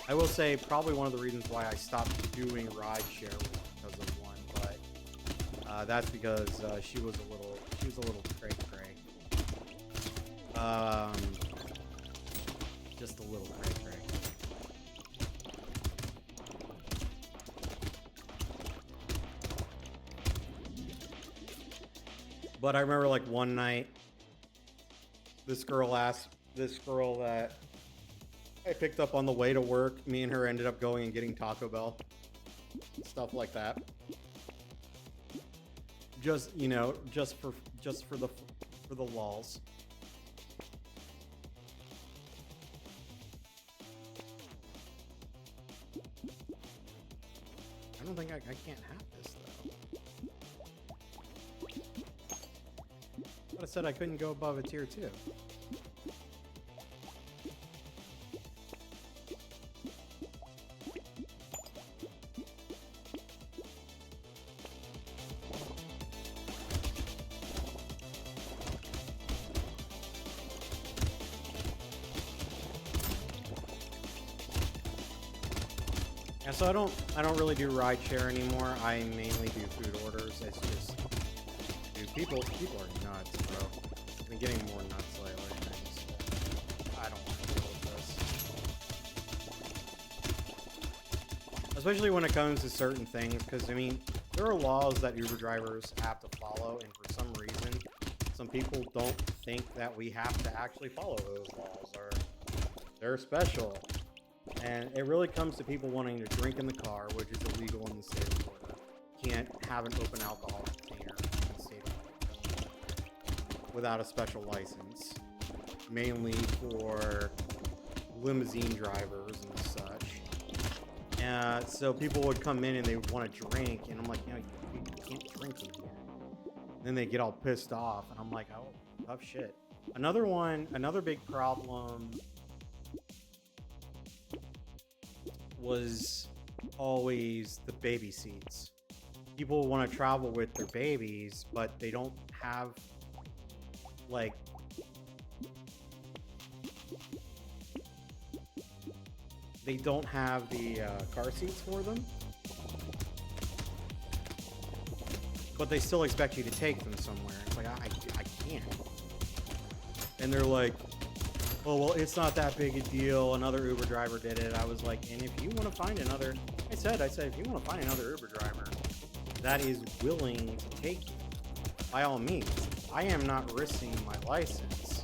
I will say probably one of the reasons why I stopped doing rideshare was because of one, but that's because she was a little cray cray. Just a little cray cray. But I remember like one night, this girl that I picked up on the way to work, me and her ended up going and getting Taco Bell. Stuff like that. Just, you know, just for the lulz. I don't think I can't have this though. But I said I couldn't go above a tier 2. Yeah, so I don't really do rideshare anymore. I mainly do food orders. It's just, dude, people are nuts, bro. I've been getting more nuts lately. I don't want to deal with this. especially when it comes to certain things, because I mean, there are laws that Uber drivers have to follow, and for some reason, some people don't think that we have to actually follow those laws, or they're special. And it really comes to people wanting to drink in the car, which is illegal in the state of Florida. You can't have an open alcohol container in the state of Florida without a special license, mainly for limousine drivers and such. So people would come in and they would want to drink, and I'm like, you know, you can't drink in here. Then they get all pissed off, and I'm like, oh, tough shit. Another big problem was always the baby seats. People want to travel with their babies, but they don't have, like, they don't have the car seats for them, but they still expect you to take them somewhere. It's like, I can't. And they're like, oh, well, it's not that big a deal. Another Uber driver did it. I was like, and if you want to find another, I said, if you want to find another Uber driver that is willing to take you, by all means. I am not risking my license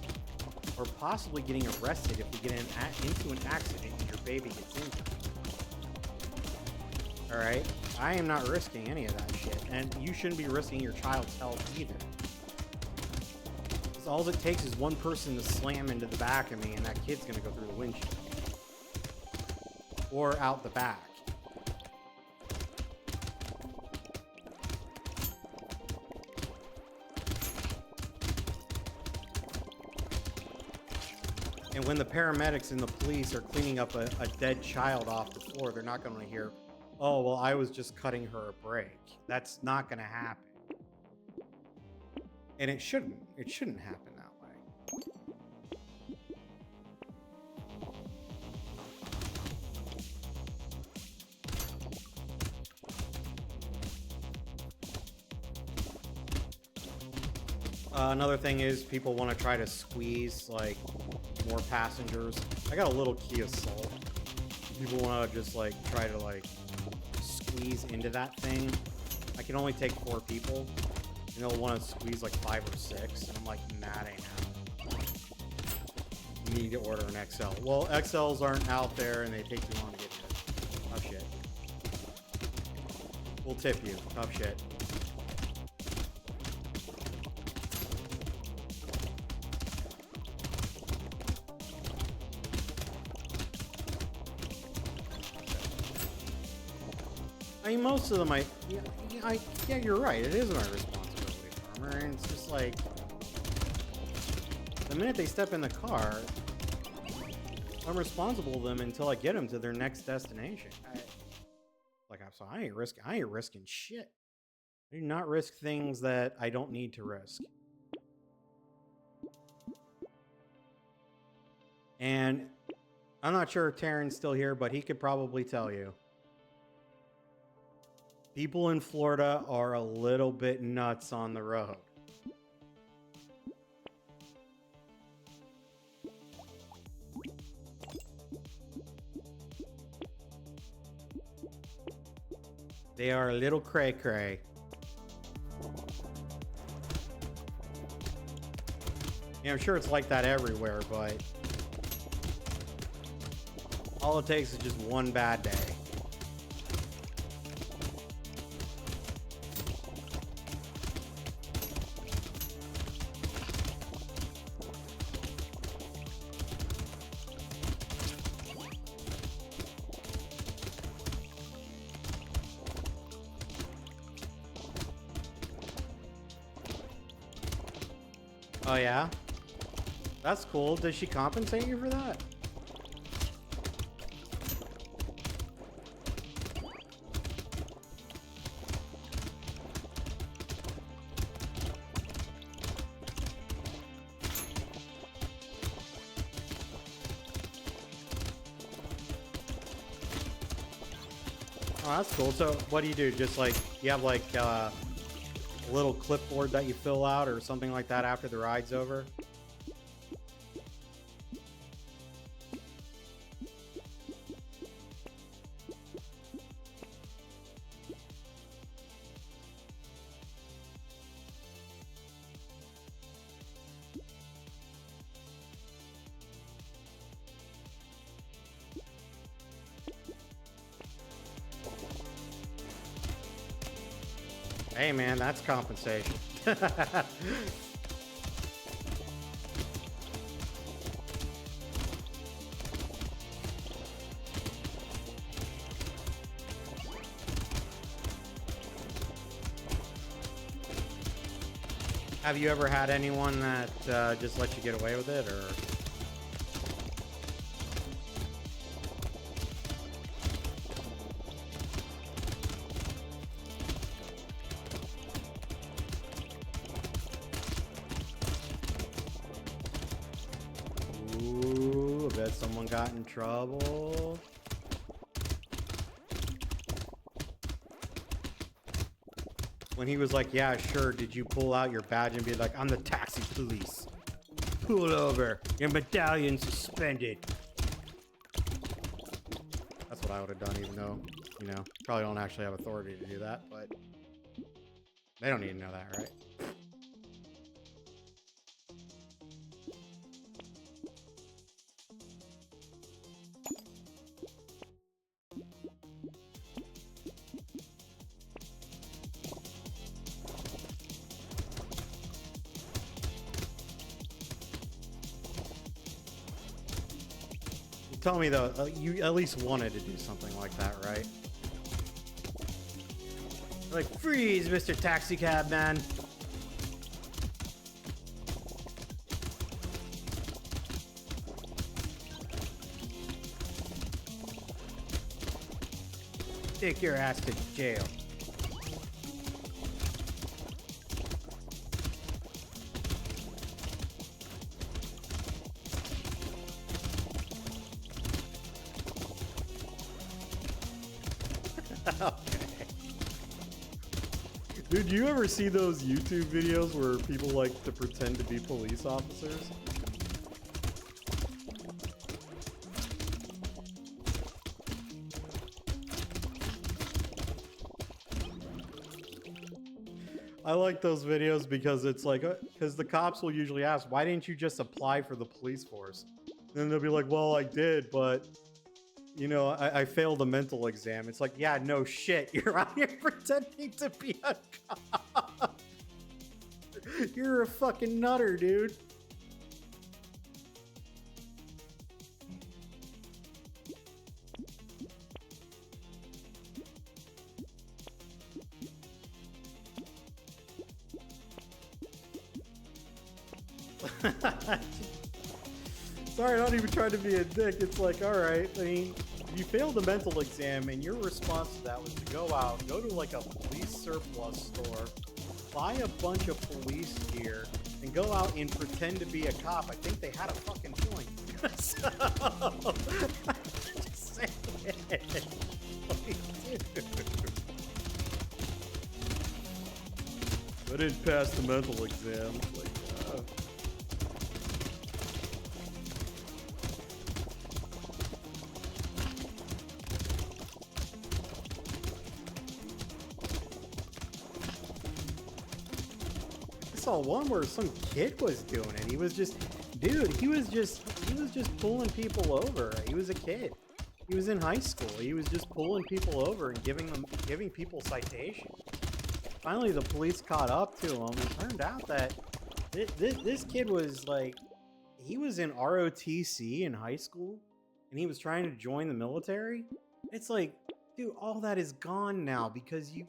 or possibly getting arrested if we get into an accident and your baby gets injured. All right? I am not risking any of that shit, and you shouldn't be risking your child's health either. Because all it takes is one person to slam into the back of me, and that kid's gonna go through the windshield or out the back. And when the paramedics and the police are cleaning up a dead child off the floor, they're not going to hear, oh, well, I was just cutting her a break. That's not going to happen. And it shouldn't. It shouldn't happen that way. Another thing is people want to try to squeeze, like, more passengers. I got a little Kia Soul. People want to just like try to like squeeze into that thing. I can only take 4 people, and they'll want to squeeze like 5 or 6, and I'm like, nah, that ain't happening. You need to order an XL. Well, XLs aren't out there, and they take too long to get here. Tough shit. We'll tip you. Tough shit. I mean, most of them, yeah, you're right. It is my responsibility, farmer. And it's just like, the minute they step in the car, I'm responsible to them until I get them to their next destination. I ain't risking shit. I do not risk things that I don't need to risk. And I'm not sure if Taryn's still here, but he could probably tell you. People in Florida are a little bit nuts on the road. They are a little cray-cray. Yeah, I'm sure it's like that everywhere, but all it takes is just one bad day. Oh yeah? That's cool. Does she compensate you for that? Oh, that's cool. So what do you do? Just like, you have like a little clipboard that you fill out or something like that after the ride's over? Hey, man, that's compensation. Have you ever had anyone that just let you get away with it, or? Ooh, I bet someone got in trouble. When he was like, yeah, sure, did you pull out your badge and be like, I'm the taxi police. Pull over. Your medallion suspended. That's what I would have done, even though, you know, probably don't actually have authority to do that, but they don't need to know that, right? Tell me though, you at least wanted to do something like that, right? Like, freeze, Mr. Taxi Cab Man. Take your ass to jail. Okay. Dude, do you ever see those YouTube videos where people like to pretend to be police officers? I like those videos because it's like, because the cops will usually ask, why didn't you just apply for the police force? And then they'll be like, well, I did, but you know, I failed a mental exam. It's like, yeah, no shit. You're out here pretending to be a cop. You're a fucking nutter, dude. Sorry, not even trying to be a dick. It's like, all right, I mean, you failed the mental exam, and your response to that was to go out, go to like a police surplus store, buy a bunch of police gear, and go out and pretend to be a cop. I think they had a fucking point. So, I'm just saying. Like, dude. I didn't pass the mental exam. Like, I saw one where some kid was doing it. He was just, dude, he was just pulling people over. He was a kid. He was in high school. He was just pulling people over and giving people citations. Finally, the police caught up to him. It turned out that this kid was like, he was in ROTC in high school, and he was trying to join the military. It's like, dude, all that is gone now because you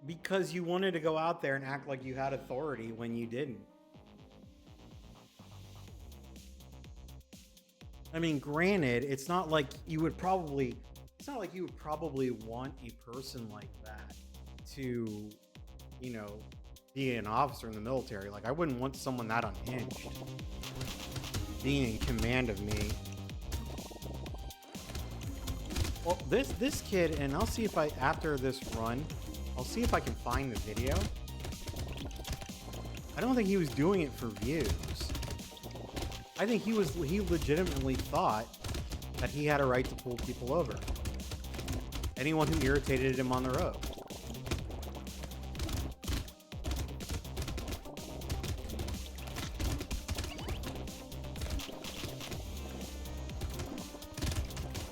because you wanted to go out there and act like you had authority when you didn't. I mean, granted, it's not like you would probably want a person like that to, you know, be an officer in the military. Like, I wouldn't want someone that unhinged being in command of me. Well, this kid, and I'll see if after this run, I'll see if I can find the video. I don't think he was doing it for views. I think he legitimately thought that he had a right to pull people over. Anyone who irritated him on the road.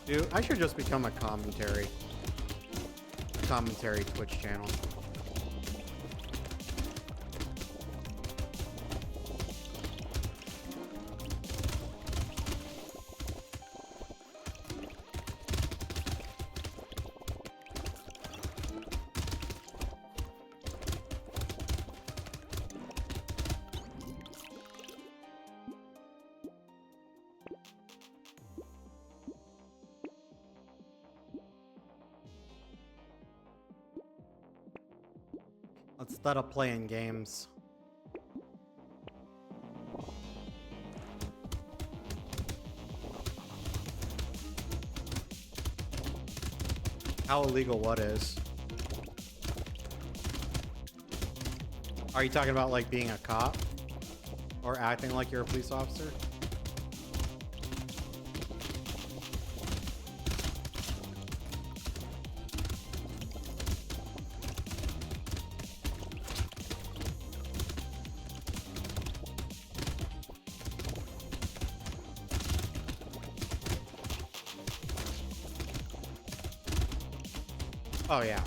Dude, I should just become a commentary Twitch channel. Instead of playing games. How illegal what is? Are you talking about like being a cop? Or acting like you're a police officer? Oh yeah.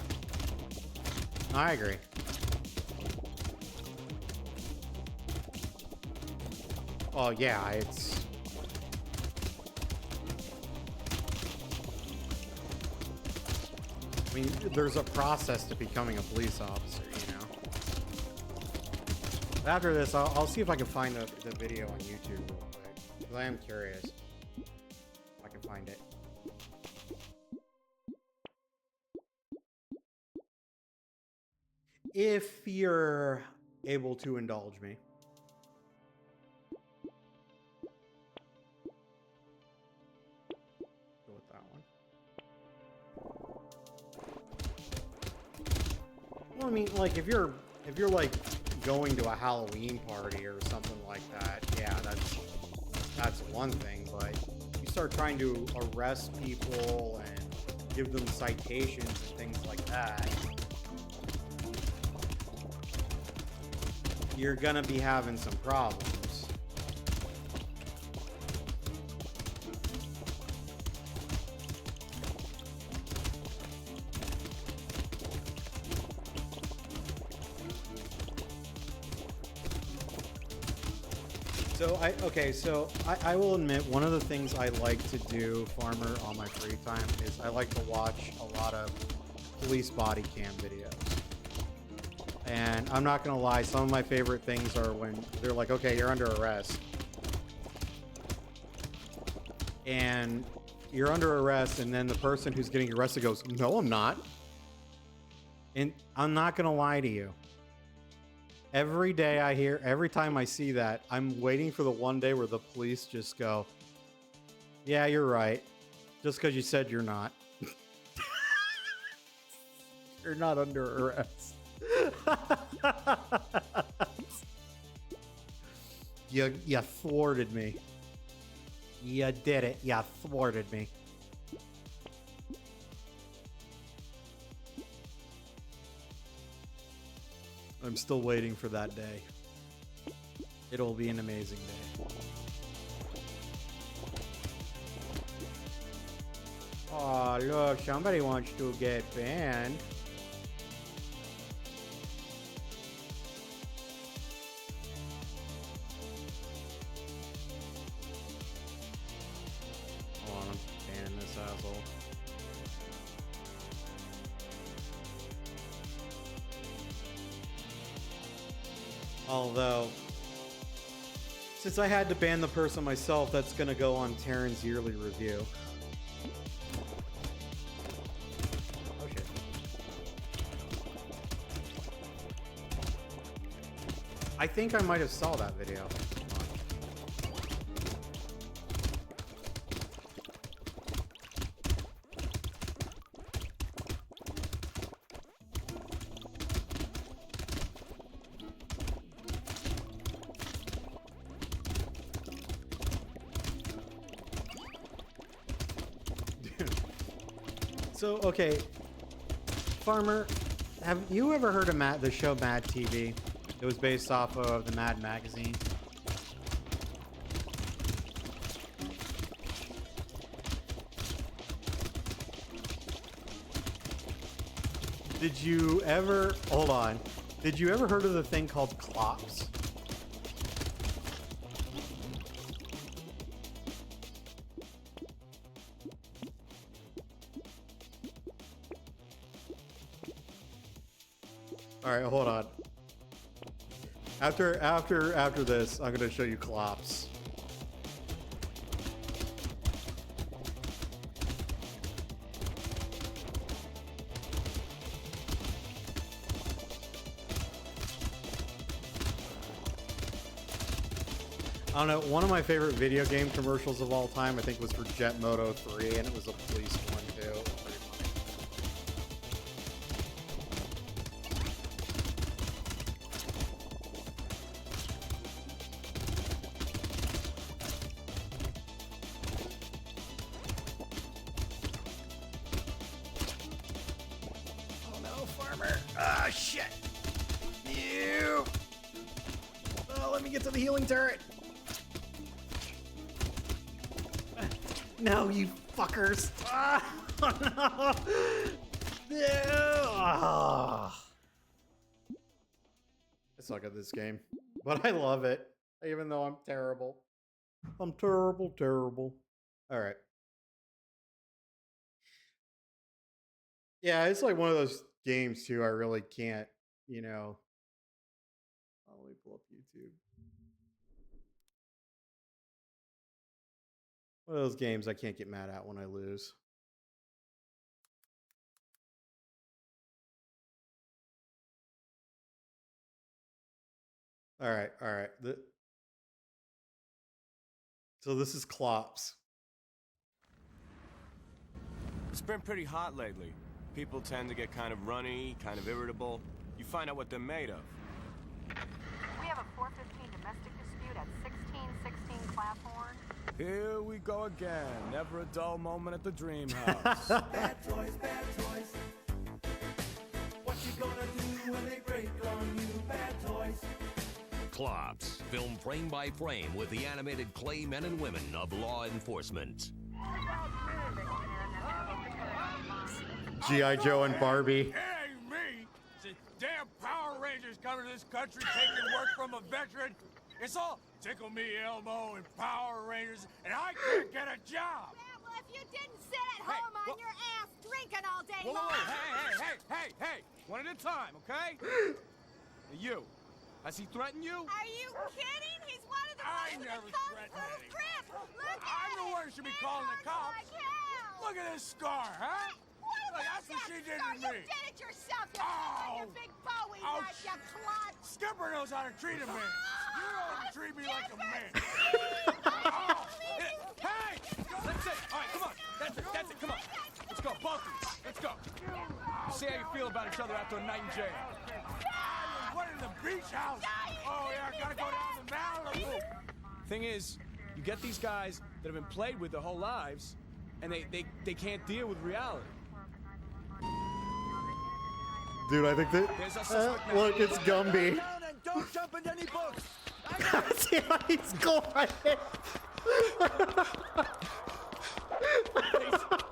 I agree. Oh yeah, it's... I mean, there's a process to becoming a police officer, you know? After this, I'll see if I can find the video on YouTube real quick. Because I am curious. If I can find it. If you're able to indulge me. Go with that one. Well, I mean, like if you're like going to a Halloween party or something like that, yeah, that's one thing. But you start trying to arrest people and give them citations and things like that, you're gonna be having some problems. So I will admit, one of the things I like to do, Farmer, on my free time is I like to watch a lot of police body cam videos. And I'm not gonna lie, some of my favorite things are when they're like, okay, you're under arrest. And you're under arrest, and then the person who's getting arrested goes, no, I'm not. And I'm not gonna lie to you. Every time I see that, I'm waiting for the one day where the police just go, yeah, you're right. Just because you said you're not. You're not under arrest. You thwarted me. You did it. You thwarted me. I'm still waiting for that day. It'll be an amazing day. Oh, look, somebody wants to get banned. Hold on, I'm banning this asshole. Although, since I had to ban the person myself, that's gonna go on Taryn's yearly review. Oh shit. I think I might have saw that video. So, okay, Farmer, have you ever heard of the show Mad TV? It was based off of the Mad magazine. Did you ever, hold on, did you ever heard of the thing called clops? All right, hold on. After this, I'm gonna show you clops. I don't know, one of my favorite video game commercials of all time, I think, was for Jet Moto 3, and it was a police one too. It was pretty funny. Oh no, farmer! Ah, shit! You! Oh, let me get to the healing turret! No, you fuckers! Ah, no! Ah. I suck at this game, but I love it, even though I'm terrible. I'm terrible, terrible. All right. Yeah, it's like one of those games too. I really can't, you know. Oh, let me pull up YouTube. One of those games I can't get mad at when I lose. All right, all right. So this is Clops. It's been pretty hot lately. People tend to get kind of runny, kind of irritable. You find out what they're made of. We have a 415 domestic dispute at 1616 Claphorn. Here we go again. Never a dull moment at the dream house. Bad toys, bad toys. What you gonna do when they break on you? Bad toys. Clops, filmed frame by frame with the animated clay men and women of law enforcement. G.I. Joe and Barbie. It ain't me. It's the damn Power Rangers coming to this country taking work from a veteran. It's all Tickle Me Elmo and Power Rangers, and I can't get a job. Yeah, well, if you didn't sit at home on your ass drinking all day Whoa, long. hey. One at a time, okay? You. Has he threatened you? Are you kidding? He's one of the I ones never with the threatened kung fu anyone. grip. Look I'm at the it. one who should be It calling the hurts cops. like hell. Look at this scar, huh? What Look, about that's what that she did scar? to You me. did it yourself. You Ow. your big Bowie Ouch. knife, you clod. Skipper knows how to treat a man. You know how to treat me like a man. Oh, hey! That's it. All right, come on. That's it. Come on. Let's go, both of us. Let's go. See how you feel about each other after a night in jail. What in the beach house? Oh, yeah, gotta go down to Malibu. Thing is, you get these guys that have been played with their whole lives, and they can't deal with reality. Dude, I think that. There's a suspect now. Look, it's Gumby. Down and don't jump into any books. See how he's going.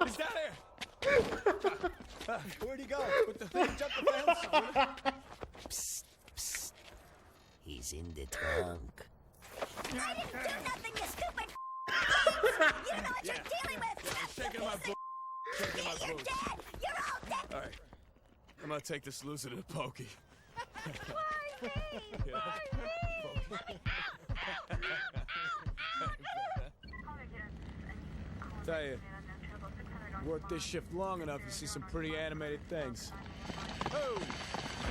He's down there. Where'd he go? With the thing, jump the fence. He's in the trunk. I didn't do nothing, you stupid. You know what you're dealing with. Shaking my boot. Shaking my You're boot. dead. You're all dead. All right. I'm gonna take this loser to the pokey. Why me? Why me? Tell you, work this shift long enough, you see some pretty animated things. Oh, get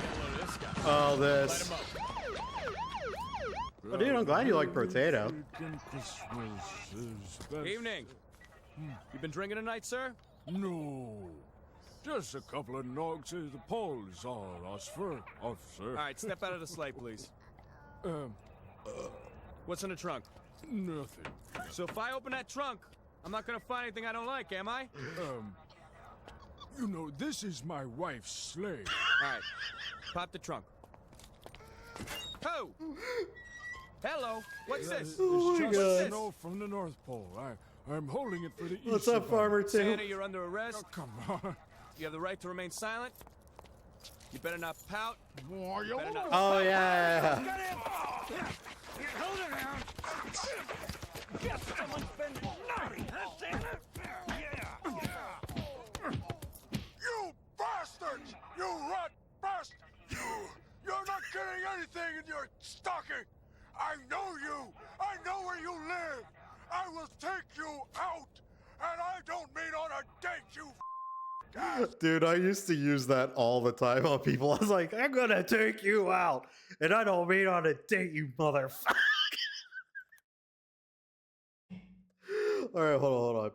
a load of this guy. Oh, Light this. him up. Oh, dude, I'm glad you like Brotato. Evening. You been drinking tonight, sir? No. Just a couple of nogs as the polls all asked for, officer. All right, step out of the sleigh, please. What's in the trunk? Nothing. So if I open that trunk, I'm not gonna find anything I don't like, am I? You know, this is my wife's sleigh. All right, pop the trunk. Oh! Hello, what's this? Oh my It's just God. snow from the North Pole. I'm holding it for the What's East. up, Farmer Tim? Santa, you're under arrest. Come on. You have the right to remain silent. You better not pout. You better not. Oh yeah. Hold it down. Guess someone's been naughty, huh, Santa? You bastards! You rat bastard! You're not getting anything in your stocking! I know you! I know where you live! I will take you out! And I don't mean on a date, you Dude, I used to use that all the time on people. I was like, I'm gonna take you out. And I don't mean on a date, you motherfucker. Alright, hold on.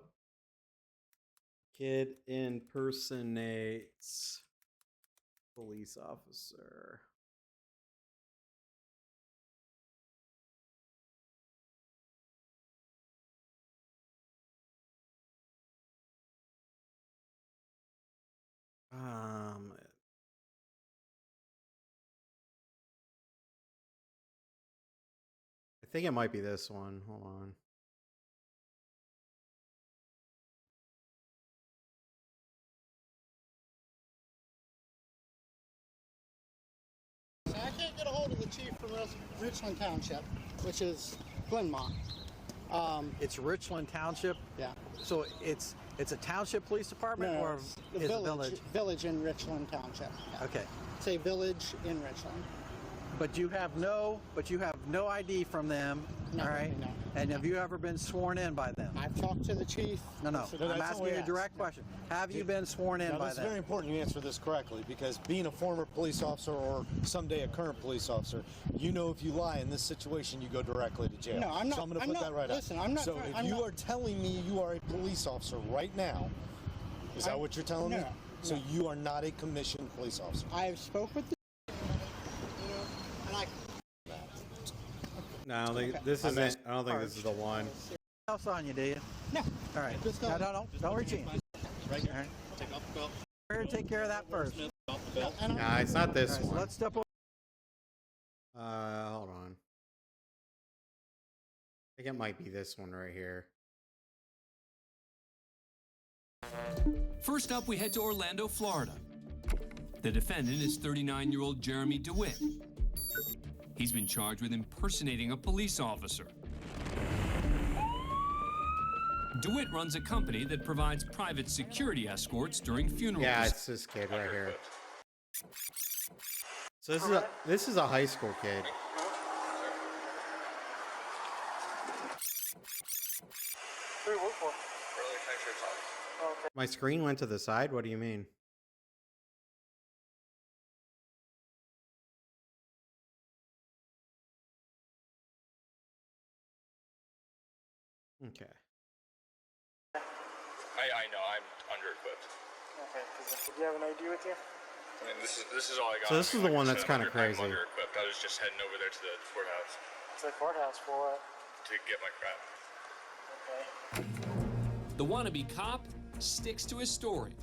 Kid impersonates police officer. I think it might be this one. Hold on. I can't get a hold of the chief from Richland Township, which is Glenmont. It's Richland Township. Yeah. So it's a township police department, or it's is it village? Village in Richland Township. Yeah. Okay. Say village in Richland. But you have no ID from them. No, all right. no. And have you ever been sworn in by them? I've talked to the chief. No. I'm asking you a direct question. Have you been sworn in by them? It's very important you answer this correctly, because being a former police officer or someday a current police officer, you know if you lie in this situation, you go directly to jail. No, I'm not. So I'm going to put that right listen, up. I'm not. So if you are telling me you are a police officer right now, is that what you're telling me? So you are not a commissioned police officer. I've spoke with the. And I. No, I don't think this isn't. I don't think this is the one. Else on you, do you? No. All right. Just No. Don't reach in. Right here. All right. Take off the belt. We're gonna take care of that first. Nah, it's not this All right, so one. let's step over. Hold on. I think it might be this one right here. First up, we head to Orlando, Florida. The defendant is 39-year-old Jeremy DeWitt. He's been charged with impersonating a police officer. DeWitt runs a company that provides private security escorts during funerals. Yeah, it's this kid right here. So this is a high school kid. My screen went to the side. What do you mean? Okay. I know, I'm under-equipped. Okay, do you have an ID with you? I mean, this is all I got. So this is the one that's kind of crazy. I'm under-equipped. I was just heading over there to the courthouse. To the courthouse for what? To get my crap. Okay. The wannabe cop sticks to his story.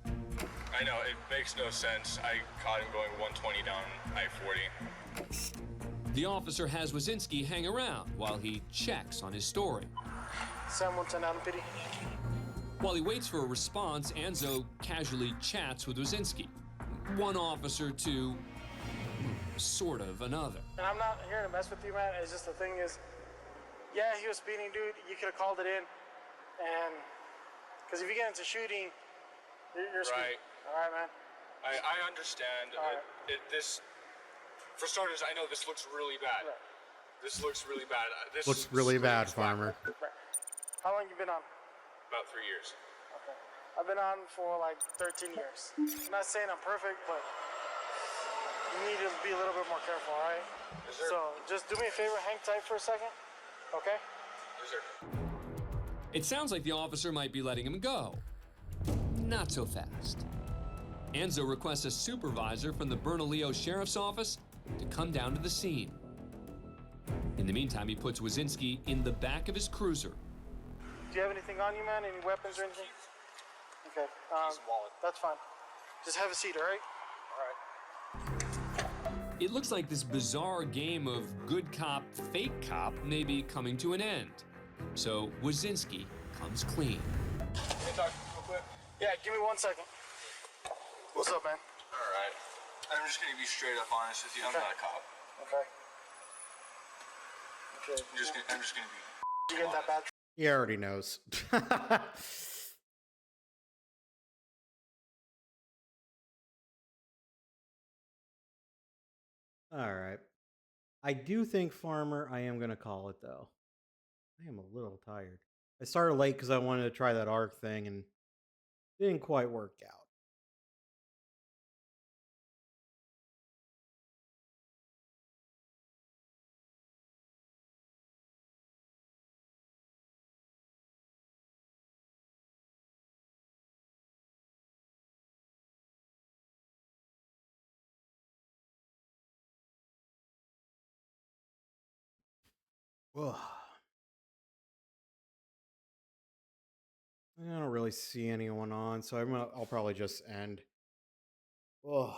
I know, it makes no sense. I caught him going 120 down I-40. The officer has Wazinski hang around while he checks on his story. Sam 110 out of pity. While he waits for a response, Anzo casually chats with Wazinski. One officer to sort of another. And I'm not here to mess with you, man. It's just the thing is, yeah, he was speeding, dude. You could have called it in. And, because if you get into shooting, you're right. All right, man. I understand. Right. This, for starters, I know this looks really bad. Right. This looks really bad. This Looks really bad, farmer. Right. How long you been on? About 3 years. Okay. I've been on for like 13 years. I'm not saying I'm perfect, but you need to be a little bit more careful, all right? Yes, sir. So just do me a favor, hang tight for a second, okay? Yes, sir. It sounds like the officer might be letting him go. Not so fast. Anzo requests a supervisor from the Bernalillo Sheriff's Office to come down to the scene. In the meantime, he puts Wazinski in the back of his cruiser. Do you have anything on you, man? Any weapons or anything? Okay. Wallet. That's fine. Just have a seat, all right? All right. It looks like this bizarre game of good cop, fake cop may be coming to an end. So Wazinski comes clean. Can I talk real quick? Yeah, give me 1 second. What's up, man? All right. I'm just gonna be straight up honest with you. I'm not a cop. Okay. Okay. I'm just gonna be. Did you get that bad? He already knows. All right. I do think Farmer, I am going to call it though. I am a little tired. I started late because I wanted to try that ARC thing and didn't quite work out. Ugh. I don't really see anyone on, so I'll probably just end. Ugh.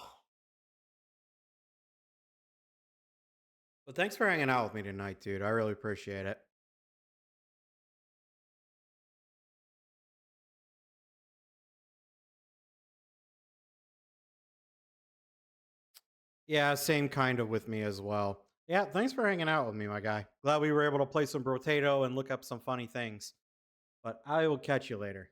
But thanks for hanging out with me tonight, dude. I really appreciate it. Yeah, same kind of with me as well. Yeah, thanks for hanging out with me, my guy. Glad we were able to play some Brotato and look up some funny things. But I will catch you later.